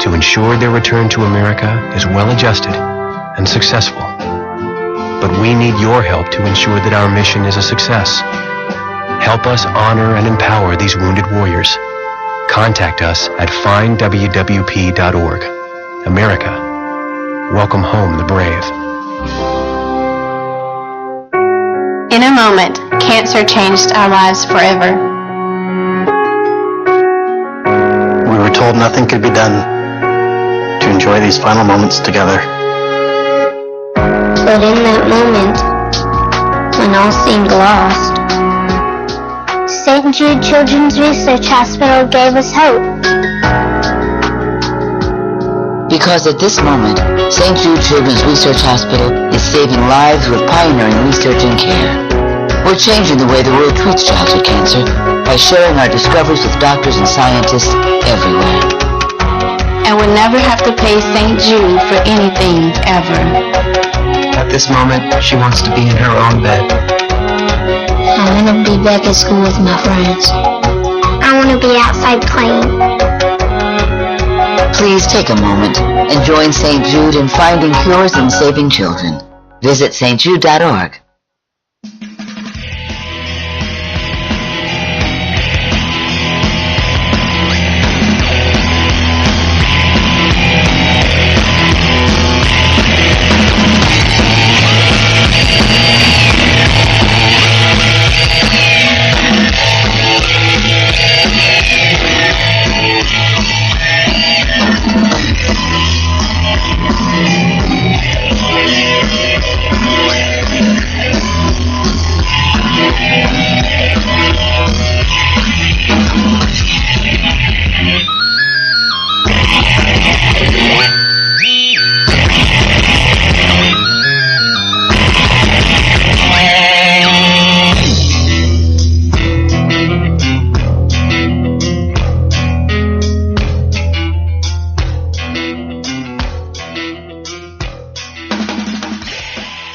to ensure their return to America is well-adjusted and successful. But we need your help to ensure that our mission is a success. Help us honor and empower these wounded warriors. Contact us at findwwp.org. America, welcome home the brave. In a moment, cancer changed our lives forever. We were told nothing could be done to enjoy these final moments together. But in that moment, when all seemed lost, St. Jude Children's Research Hospital gave us hope. Because at this moment, St. Jude Children's Research Hospital is saving lives with pioneering research and care. We're changing the way the world treats childhood cancer by sharing our discoveries with doctors and scientists everywhere. And we'll never have to pay St. Jude for anything, ever. At this moment, she wants to be in her own bed. I want to be back at school with my friends. I want to be outside playing. Please take a moment and join St. Jude in finding cures and saving children. Visit stjude.org.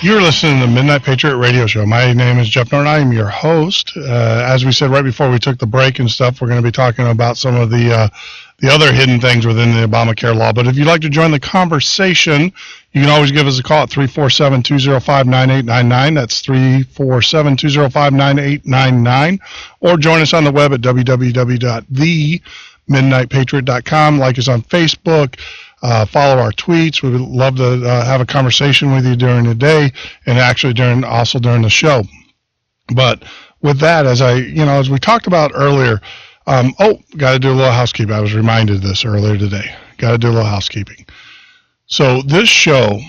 You're listening to the Midnight Patriot Radio Show. My name is Jeff Norton. I am your host. As we said right before we took the break and stuff, we're going to be talking about some of the other hidden things within the Obamacare law. But if you'd like to join the conversation, you can always give us a call at 347-205-9899. That's 347-205-9899. Or join us on the web at www.themidnightpatriot.com. Like us on Facebook. Follow our tweets. We would love to have a conversation with you during the day and actually during the show. But with that, as we talked about earlier, got to do a little housekeeping. I was reminded of this earlier today. Got to do a little housekeeping. So this show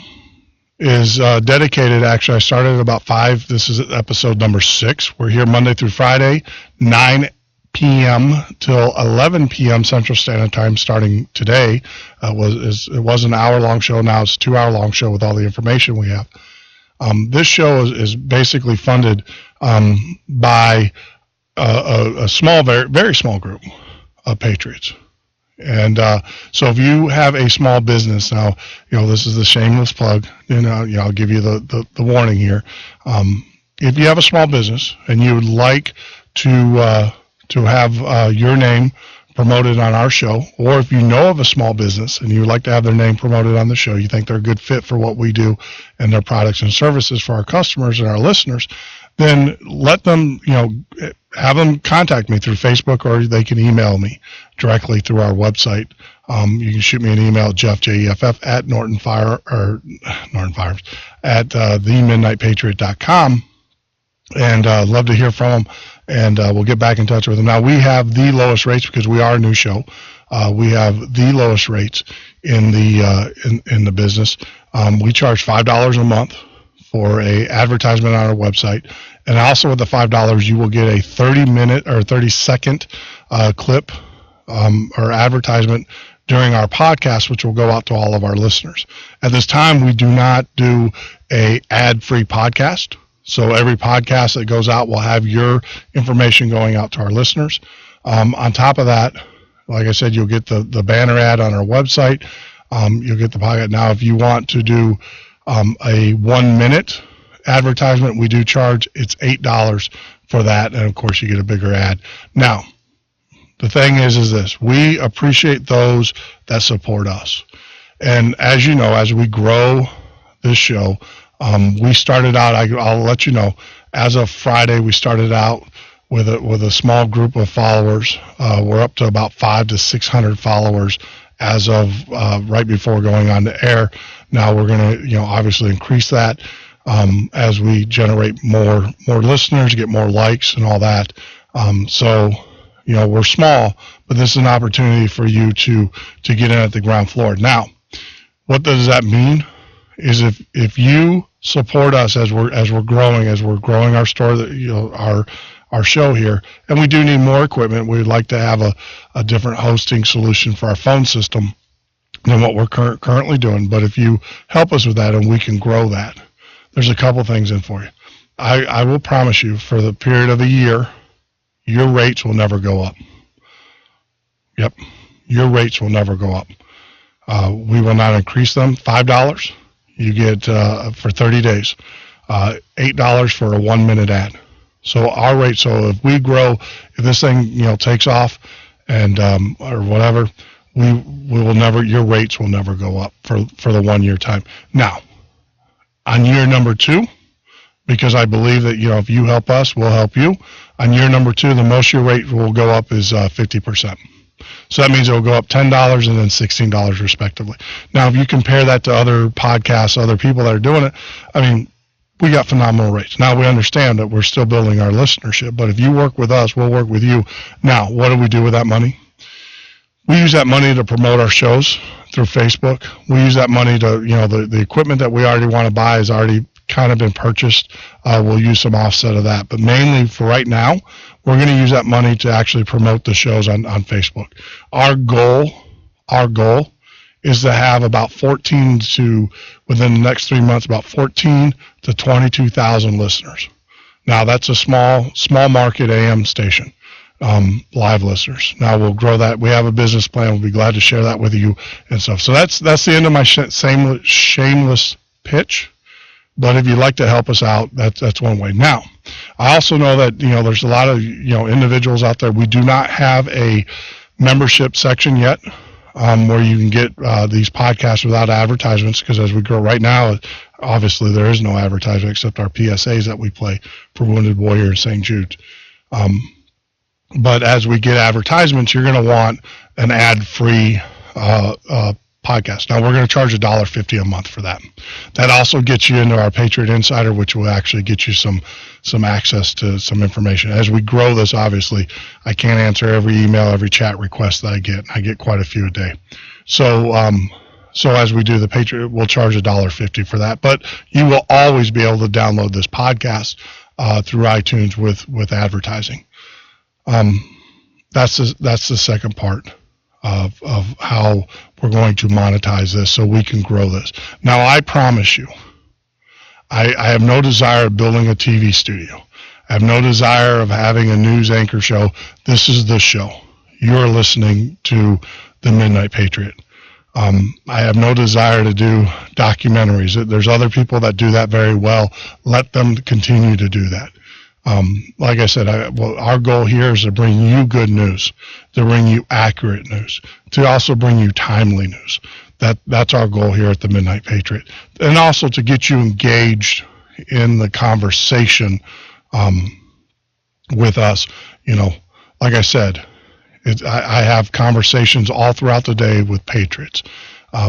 is dedicated. Actually, I started at about 5. This is episode number 6. We're here Monday through Friday, 9 p.m. till 11 p.m. Central Standard Time starting today. It was an hour-long show. Now it's a 2-hour-long show with all the information we have. This show is basically funded by a small, very, very small group of patriots. And so if you have a small business, now, this is the shameless plug, I'll give you the warning here. If you have a small business and you would like to have your name promoted on our show, or if you know of a small business and you would like to have their name promoted on the show, you think they're a good fit for what we do and their products and services for our customers and our listeners, then let them, have them contact me through Facebook, or they can email me directly through our website. You can shoot me an email, Jeff, Jeff, at themidnightpatriot.com, and love to hear from them. And we'll get back in touch with them. Now, we have the lowest rates because we are a new show. We have the lowest rates in the business. We charge $5 a month for a advertisement on our website. And also with the $5, you will get a 30-minute or 30-second clip or advertisement during our podcast, which will go out to all of our listeners. At this time, we do not do a ad-free podcast. So every podcast that goes out will have your information going out to our listeners. On top of that, like I said, you'll get the banner ad on our website. You'll get the podcast. Now, if you want to do a 1-minute advertisement, we do charge. It's $8 for that, and of course, you get a bigger ad. Now, the thing is this: we appreciate those that support us, and as you know, as we grow this show. We started out, I'll let you know, as of Friday, we started out with a small group of followers. We're up to about 500 to 600 followers as of right before going on the air. Now we're going to, obviously increase that as we generate more listeners, get more likes and all that. So, we're small, but this is an opportunity for you to get in at the ground floor. Now, what does that mean? Is if you support us as we're growing our store, our our show here. And we do need more equipment. We'd like to have a different hosting solution for our phone system than what we're currently doing. But if you help us with that and we can grow that, there's a couple things in for you. I will promise you, for the period of a year, your rates will never go up. Yep, your rates will never go up. We will not increase them. $5 you get for 30 days. $8 for a 1-minute ad. So our rate. So if we grow, if this thing takes off, and or whatever, we will never. Your rates will never go up for the 1 year time. Now, on year number 2, because I believe that if you help us, we'll help you. On year number 2, the most your rate will go up is 50%. So that means it will go up $10 and then $16 respectively. Now, if you compare that to other podcasts, other people that are doing it, I mean, we got phenomenal rates. Now, we understand that we're still building our listenership, but if you work with us, we'll work with you. Now, what do we do with that money? We use that money to promote our shows through Facebook. We use that money to, the equipment that we already want to buy has already kind of been purchased. We'll use some offset of that. But mainly for right now, we're going to use that money to actually promote the shows on Facebook. Our goal is to have about within the next 3 months, about 14 to 22,000 listeners. Now, that's a small market AM station, live listeners. Now, we'll grow that. We have a business plan. We'll be glad to share that with you and stuff. So that's the end of my shameless pitch. But if you'd like to help us out, that's one way. Now, I also know that, there's a lot of, individuals out there. We do not have a membership section yet, where you can get these podcasts without advertisements, because as we grow right now, obviously there is no advertisement except our PSAs that we play for Wounded Warrior and St. Jude. But as we get advertisements, you're going to want an ad-free podcast. Now, we're going to charge $1.50 a month for that. That also gets you into our Patriot Insider, which will actually get you some access to some information. As we grow this, obviously, I can't answer every email, every chat request that I get. I get quite a few a day. So as we do the Patriot, we'll charge $1.50 for that. But you will always be able to download this podcast through iTunes with advertising. That's the second part of how we're going to monetize this so we can grow this. Now, I promise you, I have no desire of building a TV studio. I have no desire of having a news anchor show. This is the show. You're listening to the Midnight Patriot. I have no desire to do documentaries. There's other people that do that very well. Let them continue to do that. Like I said, our goal here is to bring you good news, to bring you accurate news, to also bring you timely news. That's our goal here at the Midnight Patriot. And also to get you engaged in the conversation with us. Like I said, I have conversations all throughout the day with patriots,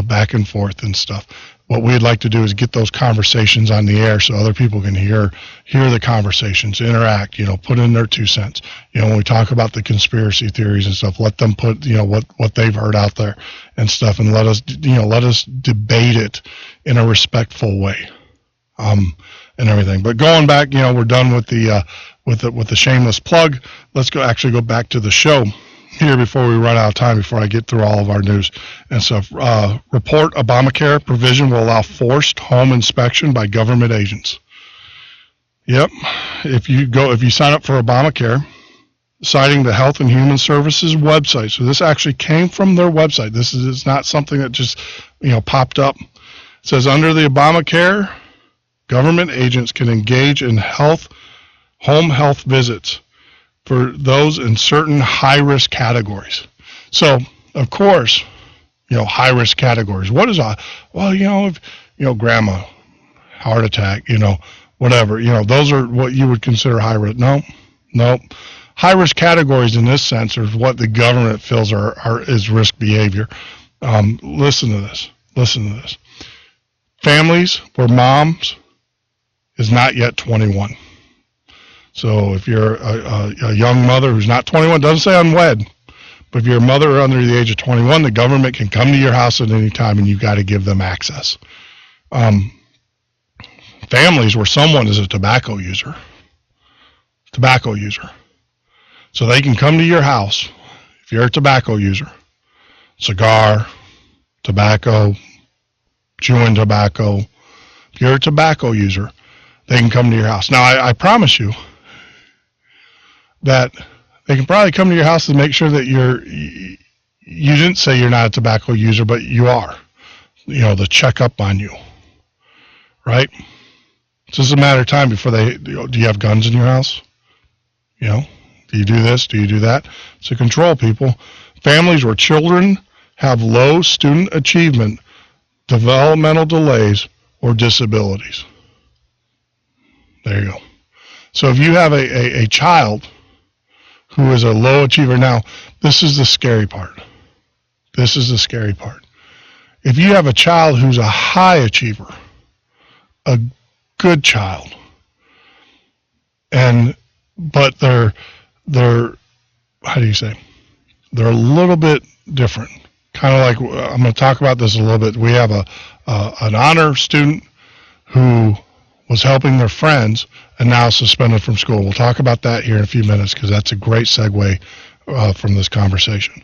back and forth and stuff. What we'd like to do is get those conversations on the air so other people can hear the conversations, interact, put in their 2 cents. When we talk about the conspiracy theories and stuff, let them put, what they've heard out there and stuff, and let us debate it in a respectful way, and everything. But going back, we're done with the shameless plug. Let's go back to the show here before we run out of time, before I get through all of our news and stuff. Report Obamacare provision will allow forced home inspection by government agents. Yep. If you sign up for Obamacare, citing the Health and Human Services website. So this actually came from their website. It's not something that just, popped up. It says under the Obamacare, government agents can engage in home health visits for those in certain high-risk categories. So, of course, high-risk categories. What is grandma, heart attack, whatever, those are what you would consider high risk. No. High-risk categories in this sense are what the government feels is risk behavior. Listen to this. Families where moms is not yet 21. So if you're a young mother who's not 21, doesn't say unwed, but if you're a mother under the age of 21, the government can come to your house at any time, and you've got to give them access. Families where someone is a tobacco user. tobacco user. So they can come to your house if you're a tobacco user, cigar, tobacco, chewing tobacco. If you're a tobacco user, they can come to your house. Now, I promise you that they can probably come to your house to make sure that you didn't say you're not a tobacco user, but you are. You know, to check up on you, right? It's just a matter of time before do you have guns in your house? You know, do you do this? Do you do that? To control people. Families where children have low student achievement, developmental delays, or disabilities. There you go. So if you have a child who is a low achiever, now this is the scary part. This is the scary part. If you have a child who's a high achiever, a good child, but they're how do you say? They're a little bit different. Kind of like, I'm going to talk about this a little bit. We have an honor student who was helping their friends and now suspended from school. We'll talk about that here in a few minutes because that's a great segue from this conversation.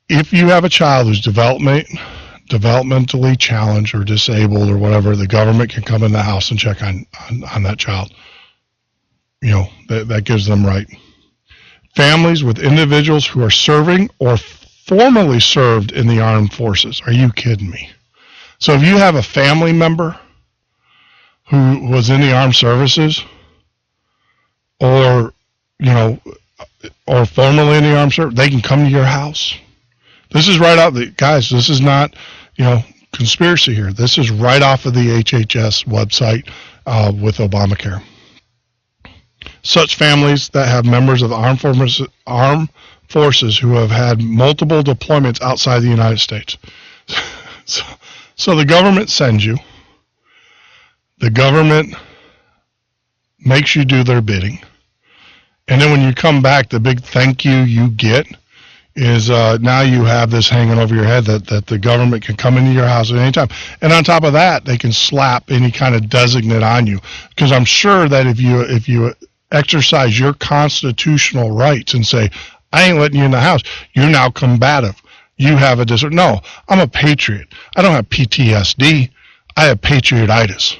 If you have a child who's developmentally challenged or disabled or whatever, the government can come in the house and check on that child. You know, that gives them right. Families with individuals who are serving or formerly served in the armed forces. Are you kidding me? So if you have a family member who was in the armed services or, you know, or formerly in the armed services, they can come to your house. This is right out guys, this is not, you know, conspiracy here. This is right off of the HHS website with Obamacare. Such families that have members of armed forces who have had multiple deployments outside the United States. So the government sends you. The government makes you do their bidding. And then when you come back, the big thank you get is now you have this hanging over your head that the government can come into your house at any time. And on top of that, they can slap any kind of designate on you. Because I'm sure that if you exercise your constitutional rights and say, I ain't letting you in the house, you're now combative. You have a disorder. No, I'm a patriot. I don't have PTSD. I have patriotitis.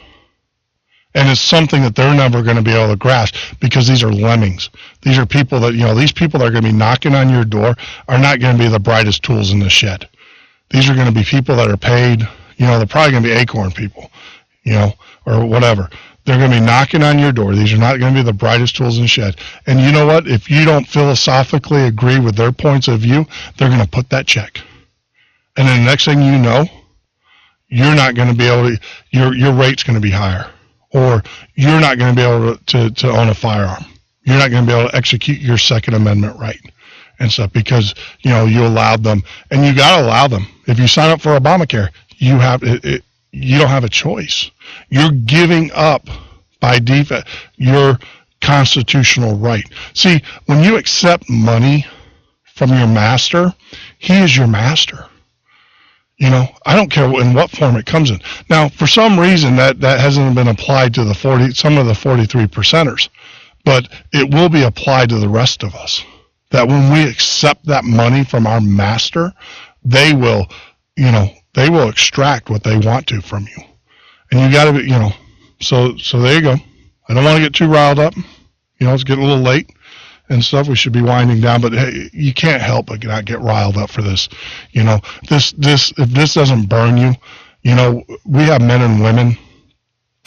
And it's something that they're never going to be able to grasp because these are lemmings. These are people that, you know, these people that are going to be knocking on your door are not going to be the brightest tools in the shed. These are going to be people that are paid, you know, they're probably going to be acorn people, you know, or whatever. They're going to be knocking on your door. These are not going to be the brightest tools in the shed. And you know what? If you don't philosophically agree with their points of view, they're going to put that check. And then the next thing you know, you're not going to be able to, your rate's going to be higher. Or you're not going to be able to own a firearm. You're not going to be able to execute your Second Amendment right and stuff because, you know, you allowed them. And you got to allow them. If you sign up for Obamacare, you don't have a choice. You're giving up by default your constitutional right. See, when you accept money from your master, he is your master. You know, I don't care in what form it comes in. Now, for some reason, that hasn't been applied to some of the 43 percenters, but it will be applied to the rest of us. That when we accept that money from our master, they will, you know, they will extract what they want to from you. And you got to be, you know, so there you go. I don't want to get too riled up. You know, it's getting a little late and stuff. We should be winding down, but hey, you can't help but not get riled up for this. You know, if this doesn't burn you, you know, we have men and women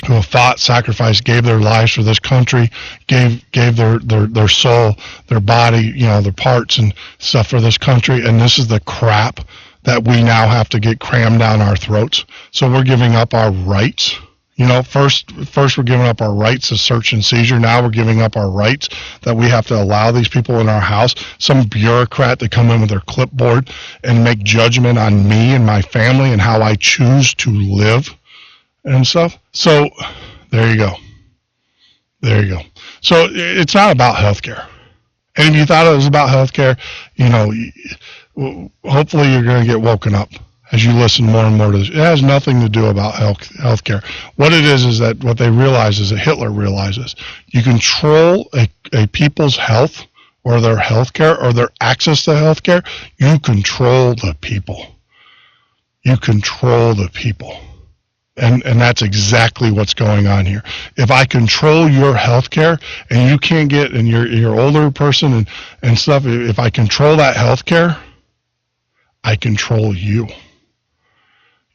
who have fought, sacrificed, gave their lives for this country, gave their soul, their body, you know, their parts and stuff for this country, and this is the crap that we now have to get crammed down our throats. So we're giving up our rights. You know, first we're giving up our rights to search and seizure. Now we're giving up our rights that we have to allow these people in our house, some bureaucrat to come in with their clipboard and make judgment on me and my family and how I choose to live and stuff. So there you go. There you go. So it's not about healthcare. And if you thought it was about healthcare, you know, hopefully you're going to get woken up. as you listen more and more to this. It has nothing to do about health care. What it is that what they realize is that Hitler realizes you control a people's health or their health care or their access to health care, you control the people. You control the people. And that's exactly what's going on here. If I control your health care and you can't get, and you're older person and stuff, if I control that health care, I control you.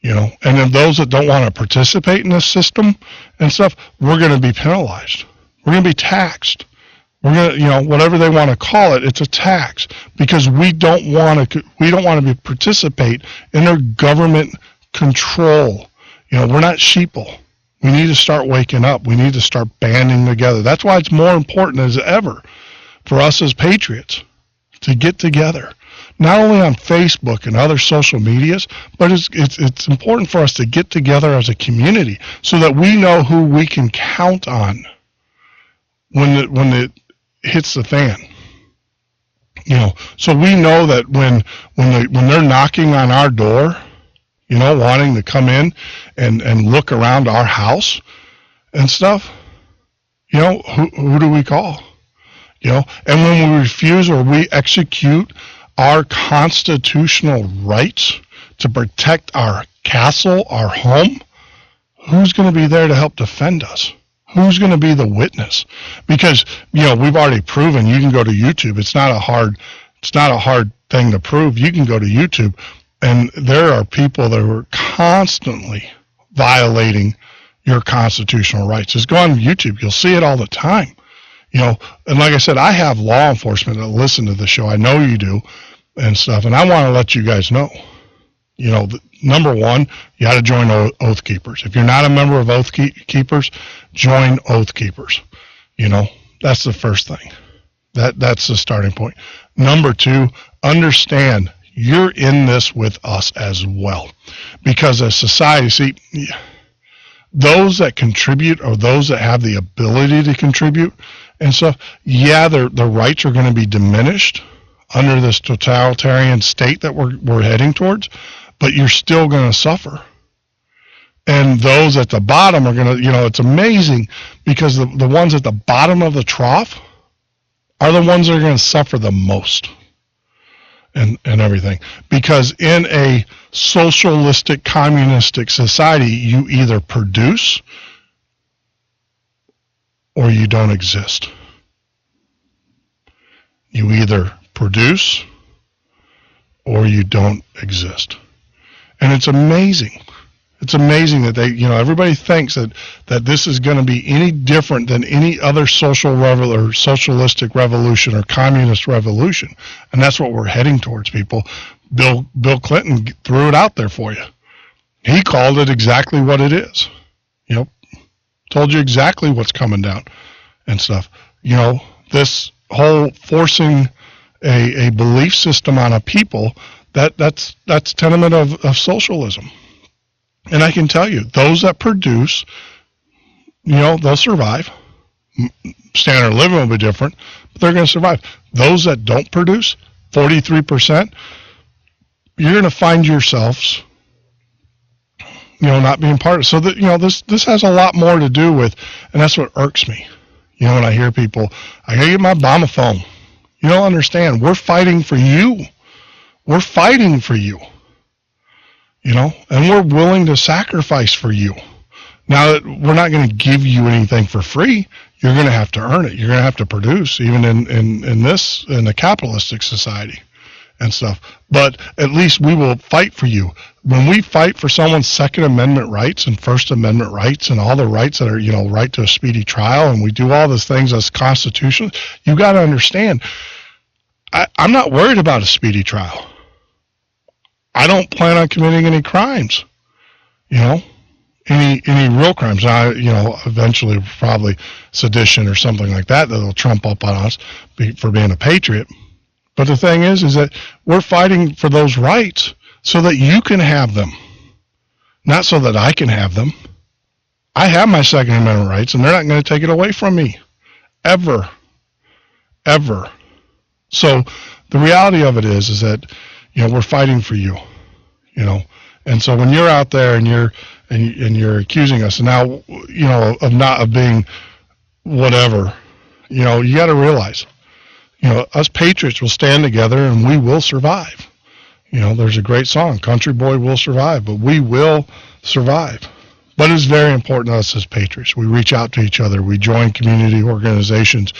You know, and then those that don't want to participate in this system and stuff, we're going to be penalized. We're going to be taxed. We're going to, you know, whatever they want to call it, it's a tax because we don't want to participate in their government control. You know, we're not sheeple. We need to start waking up. We need to start banding together. That's why it's more important as ever for us as patriots to get together. Not only on Facebook and other social medias, but it's important for us to get together as a community so that we know who we can count on when it hits the fan. You know, so we know that when they're knocking on our door, you know, wanting to come in and look around our house and stuff, you know, who do we call? You know, and when we refuse or we execute our constitutional rights to protect our castle, our home, who's going to be there to help defend us? Who's going to be the witness? Because, you know, we've already proven you can go to YouTube. It's not a hard thing to prove. You can go to YouTube and there are people that are constantly violating your constitutional rights. Just go on YouTube. You'll see it all the time. You know, and like I said, I have law enforcement that listen to the show. I know you do and stuff. And I want to let you guys know, you know, number one, you got to join Oath Keepers. If you're not a member of Oath Keepers, join Oath Keepers. You know, that's the first thing. That's the starting point. Number two, understand you're in this with us as well. Because as society, see, those that contribute or those that have the ability to contribute and stuff, yeah, their rights are going to be diminished under this totalitarian state that we're heading towards, but you're still going to suffer. And those at the bottom are going to, you know, it's amazing because the ones at the bottom of the trough are the ones that are going to suffer the most and everything. Because in a socialistic, communistic society, you either produce or you don't exist. You either produce or you don't exist. And it's amazing. It's amazing that they, you know, everybody thinks that this is going to be any different than any other socialistic revolution or communist revolution. And that's what we're heading towards, people. Bill Clinton threw it out there for you. He called it exactly what it is. You know, told you exactly what's coming down and stuff. You know, this whole forcing a belief system on a people, that's tenement of socialism. And I can tell you, those that produce, you know, they'll survive. Standard of living will be different, but they're going to survive. Those that don't produce, 43%, you're going to find yourselves, you know, not being part of it. So that, you know, this has a lot more to do with, and that's what irks me. You know, when I hear people, I got to get my Obama phone. You don't understand. We're fighting for you. We're fighting for you. You know, and we're willing to sacrifice for you. Now, we're not going to give you anything for free. You're going to have to earn it. You're going to have to produce, even in a capitalistic society and stuff. But at least we will fight for you. When we fight for someone's Second Amendment rights and First Amendment rights and all the rights that are, you know, right to a speedy trial, and we do all those things as constitutional, you got to understand, I'm not worried about a speedy trial. I don't plan on committing any crimes, you know, any real crimes. Now, you know, eventually probably sedition or something like that'll trump up on us for being a patriot. But the thing is that we're fighting for those rights so that you can have them, not so that I can have them. I have my Second Amendment rights, and they're not going to take it away from me, ever, ever. So the reality of it is that, you know, we're fighting for you, you know, And so when you're out there and you're accusing us now, of being whatever, you got to realize, us patriots will stand together and we will survive. There's a great song, Country Boy Will Survive, but we will survive. But it's very important to us as patriots. We reach out to each other. We join community organizations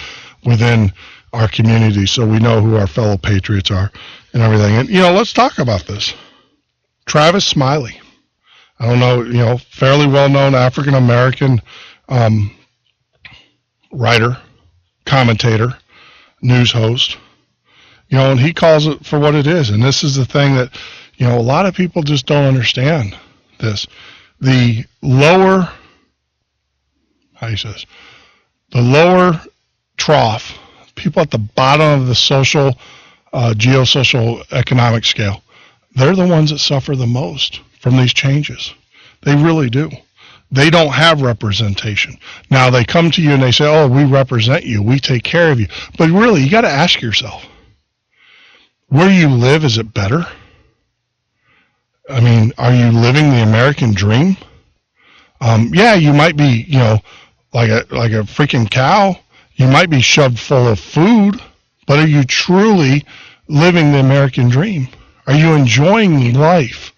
within our community so we know who our fellow patriots are and everything. And, let's talk about this. Travis Smiley. I don't know, fairly well-known African-American writer, commentator, news host. And he calls it for what it is. And this is the thing that, a lot of people just don't understand this. The lower trough, people at the bottom of the social, geosocial economic scale, they're the ones that suffer the most from these changes. They really do. They don't have representation. Now they come to you and they say, oh, we represent you. We take care of you. But really, you got to ask yourself, where you live, is it better? I mean, are you living the American dream? Yeah, you might be, like a freaking cow. You might be shoved full of food, but are you truly living the American dream? Are you enjoying life?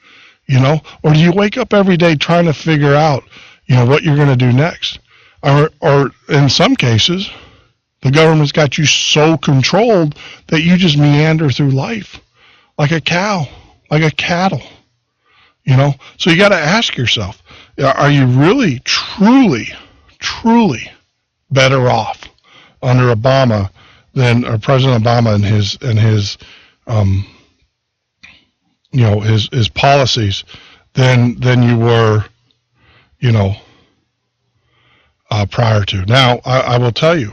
Or do you wake up every day trying to figure out, what you're going to do next? Or in some cases, the government's got you so controlled that you just meander through life like a cow, like a cattle. So you got to ask yourself, are you really, truly, truly better off under Obama than President Obama and his policies than you were, prior to? Now, I will tell you,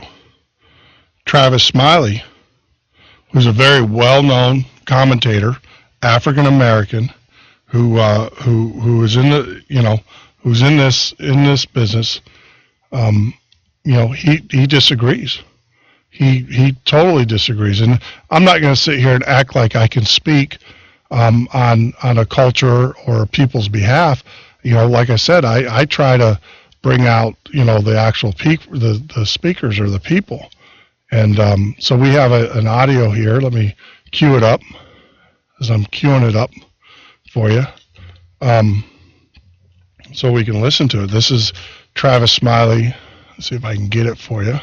Travis Smiley, who's a very well-known commentator, African American, who is in the who's in this business, he disagrees. He totally disagrees, and I'm not going to sit here and act like I can speak on a culture or a people's behalf. Like I said, I try to bring out the actual the speakers or the people. And so we have an audio here. Let me cue it up as I'm queuing it up for you so we can listen to it. This is Travis Smiley. Let's see if I can get it for you.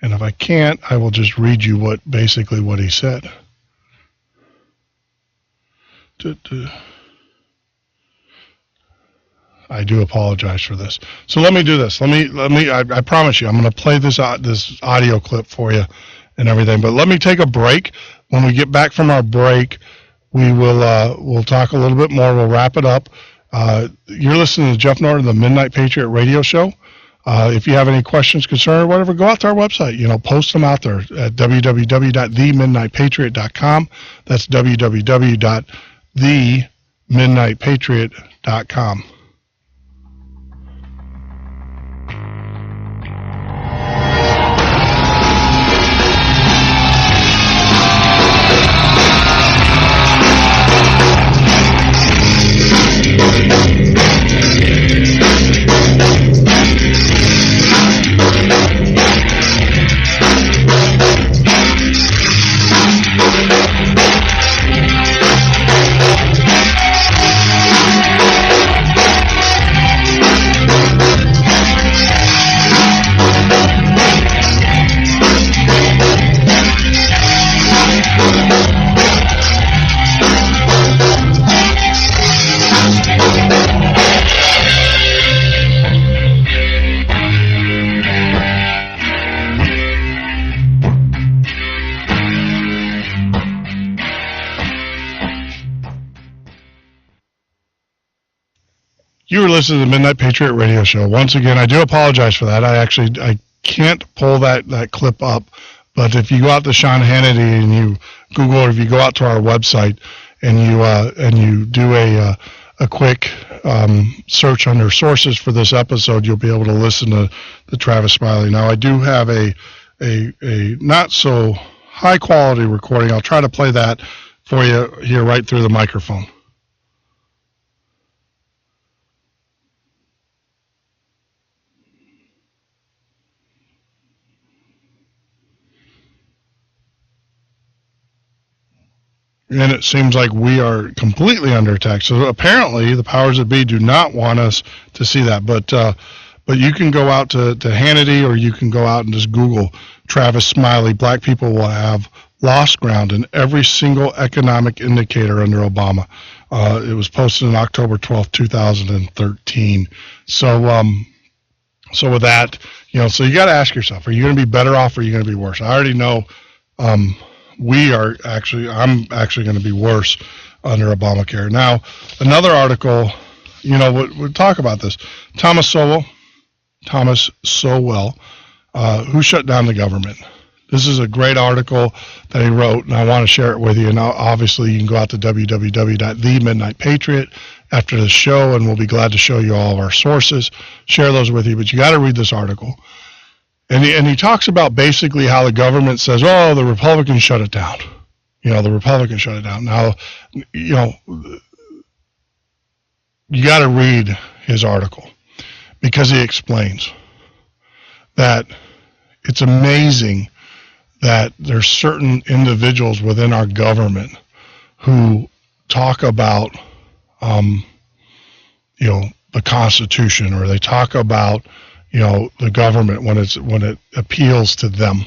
And if I can't, I will just read you what he said. I do apologize for this. So let me do this. I promise you, I'm going to play this audio clip for you and everything. But let me take a break. When we get back from our break, we'll talk a little bit more. We'll wrap it up. You're listening to Jeff Norton, the Midnight Patriot radio show. If you have any questions, concerns, or whatever, go out to our website. Post them out there at www.themidnightpatriot.com. That's www.themidnightpatriot.com. You were listening to the Midnight Patriot radio show. Once again, I do apologize for that. I can't pull that clip up, but if you go out to Sean Hannity and you Google, or if you go out to our website and you do a quick search under sources for this episode, you'll be able to listen to the Travis Smiley. Now, I do have a not so high quality recording. I'll try to play that for you here right through the microphone. And it seems like we are completely under attack. So apparently the powers that be do not want us to see that. But you can go out to Hannity, or you can go out and just Google Travis Smiley. Black people will have lost ground in every single economic indicator under Obama. It was posted on October 12th, 2013. So with that, so you got to ask yourself, are you going to be better off, or are you going to be worse? I already know I'm actually going to be worse under Obamacare. Now, another article, we'll talk about this. Thomas Sowell, who shut down the government. This is a great article that he wrote, and I want to share it with you. And obviously, you can go out to www.themidnightpatriot after the show, and we'll be glad to show you all of our sources, share those with you. But you got to read this article. And he talks about basically how the government says, oh, the Republicans shut it down. The Republicans shut it down. Now, you got to read his article, because he explains that it's amazing that there's certain individuals within our government who talk about, the Constitution, or they talk about, the government when it appeals to them.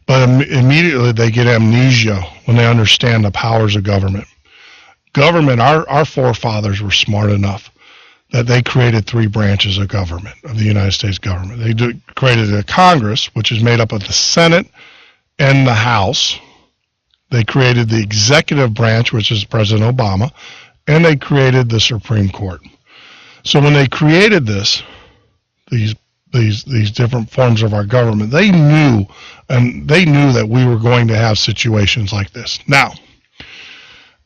But immediately they get amnesia when they understand the powers of government. Government, our forefathers were smart enough that they created 3 branches of government, of the United States government. They created a Congress, which is made up of the Senate and the House. They created the executive branch, which is President Obama, and they created the Supreme Court. So when they created these different forms of our government, they knew that we were going to have situations like this. Now,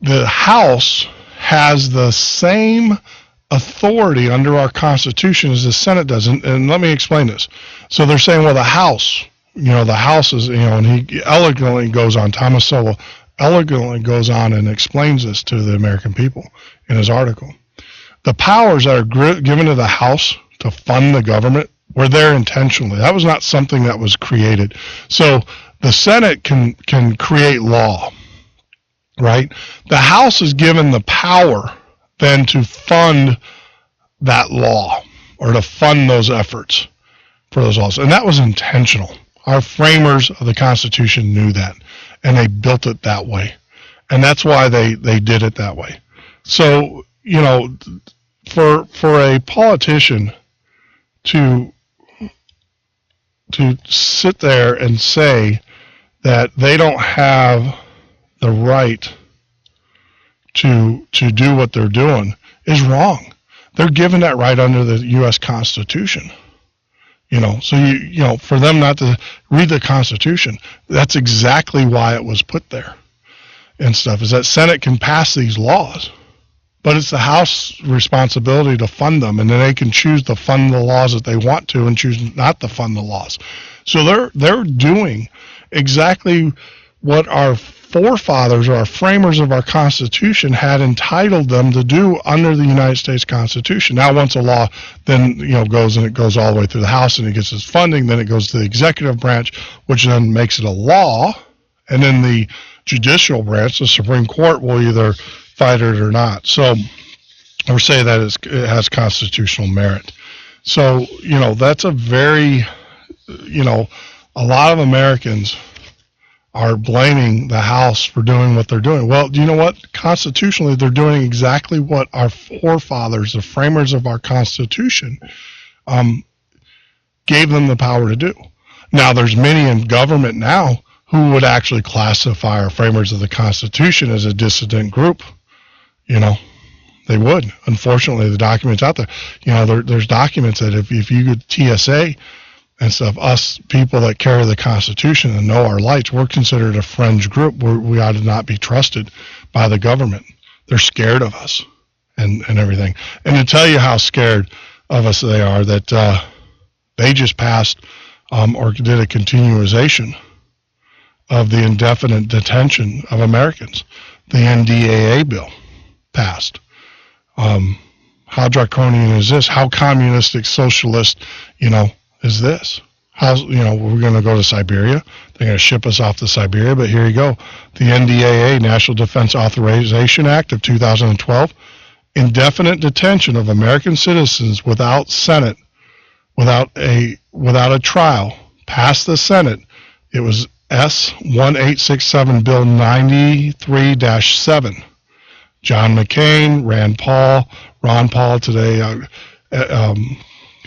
the House has the same authority under our Constitution as the Senate does, and let me explain this. So they're saying, well, the House is, and he elegantly goes on, Thomas Sowell elegantly goes on and explains this to the American people in his article. The powers that are given to the House to fund the government were there intentionally. That was not something that was created. So the Senate can create law, right? The House is given the power then to fund that law, or to fund those efforts for those laws. And that was intentional. Our framers of the Constitution knew that, and they built it that way. And that's why they did it that way. So, for a politician to sit there and say that they don't have the right to do what they're doing is wrong. They're given that right under the U.S. Constitution. So for them not to read the Constitution, that's exactly why it was put there and stuff, is that Senate can pass these laws, but it's the House responsibility to fund them, and then they can choose to fund the laws that they want to and choose not to fund the laws. So they're doing exactly what our forefathers, or our framers of our Constitution, had entitled them to do under the United States Constitution. Now, once a law then goes all the way through the House and it gets its funding, then it goes to the executive branch, which then makes it a law, and then the judicial branch, the Supreme Court, will either fight it or not. So I would say that it has constitutional merit. So that's a very a lot of Americans are blaming the House for doing what they're doing. Well, do you know what? Constitutionally, they're doing exactly what our forefathers, the framers of our Constitution, gave them the power to do. Now, there's many in government now who would actually classify our framers of the Constitution as a dissident group. They would. Unfortunately, the documents out there, there's documents that if you could TSA and stuff, us people that carry the Constitution and know our rights, we're considered a fringe group. We ought to not be trusted by the government. They're scared of us and everything. And to tell you how scared of us they are, that they just passed or did a continuation of the indefinite detention of Americans. The NDAA bill passed. How draconian is this? How communistic, socialist, is this? we're going to go to Siberia. They're going to ship us off to Siberia, but here you go. The NDAA, National Defense Authorization Act of 2012, indefinite detention of American citizens without Senate, without a trial, passed the Senate. It was S-1867 Bill 93-7. John McCain, Ron Paul today,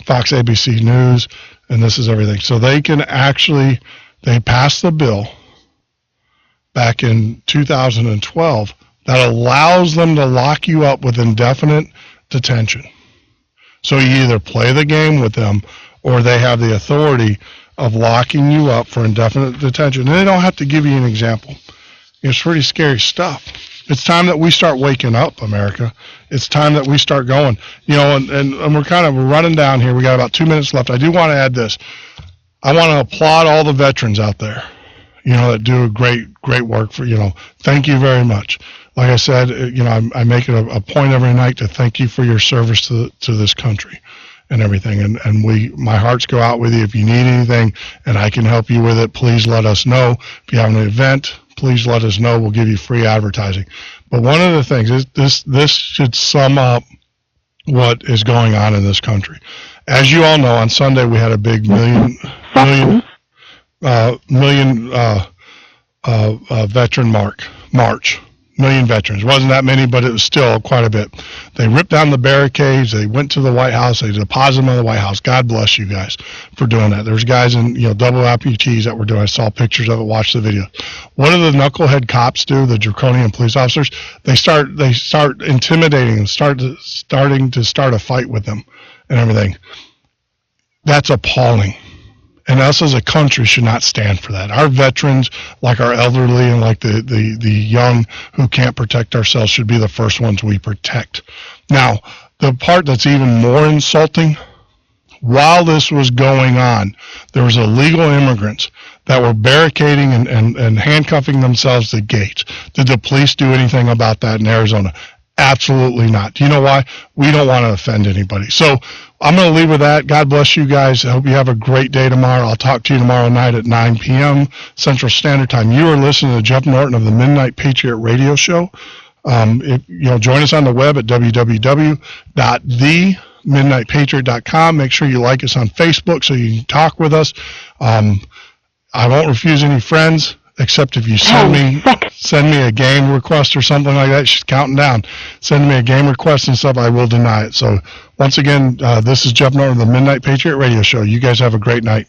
Fox ABC News, and this is everything. So they passed the bill back in 2012 that allows them to lock you up with indefinite detention. So you either play the game with them or they have the authority of locking you up for indefinite detention. And they don't have to give you an example. It's pretty scary stuff. It's time that we start waking up, America. It's time that we start going. And we're running down here. We got about 2 minutes left. I do want to add this. I want to applaud all the veterans out there, that do great work for, thank you very much. Like I said, I make it a point every night to thank you for your service to this country and everything. And my hearts go out with you. If you need anything and I can help you with it, please let us know. If you have an event, please let us know. We'll give you free advertising. But one of the things is this should sum up what is going on in this country. As you all know, on Sunday we had a big million veteran march. Million veterans. It wasn't that many, but it was still quite a bit. They ripped down the barricades. They went to the White House. They deposited them in the White House. God bless you guys for doing that. There's guys in double amputees that were doing. I saw pictures of it. Watched the video. What do the knucklehead cops do? The draconian police officers. They start intimidating them. Starting to start a fight with them and everything. That's appalling. And us as a country should not stand for that. Our veterans, like our elderly and like the young who can't protect ourselves, should be the first ones we protect. Now, the part that's even more insulting, while this was going on, there was illegal immigrants that were barricading and handcuffing themselves to gates. Did the police do anything about that in Arizona? Absolutely not. Do you know why? We don't want to offend anybody. So I'm going to leave with that. God bless you guys. I hope you have a great day tomorrow. I'll talk to you tomorrow night at 9 p.m. Central Standard Time. You are listening to Jeff Norton of the Midnight Patriot Radio Show. Join us on the web at www.themidnightpatriot.com. Make sure you like us on Facebook so you can talk with us. I won't refuse any friends. Except if you send me a game request or something like that. She's counting down. Send me a game request and stuff, I will deny it. So once again, this is Jeff Norton of the Midnight Patriot Radio Show. You guys have a great night.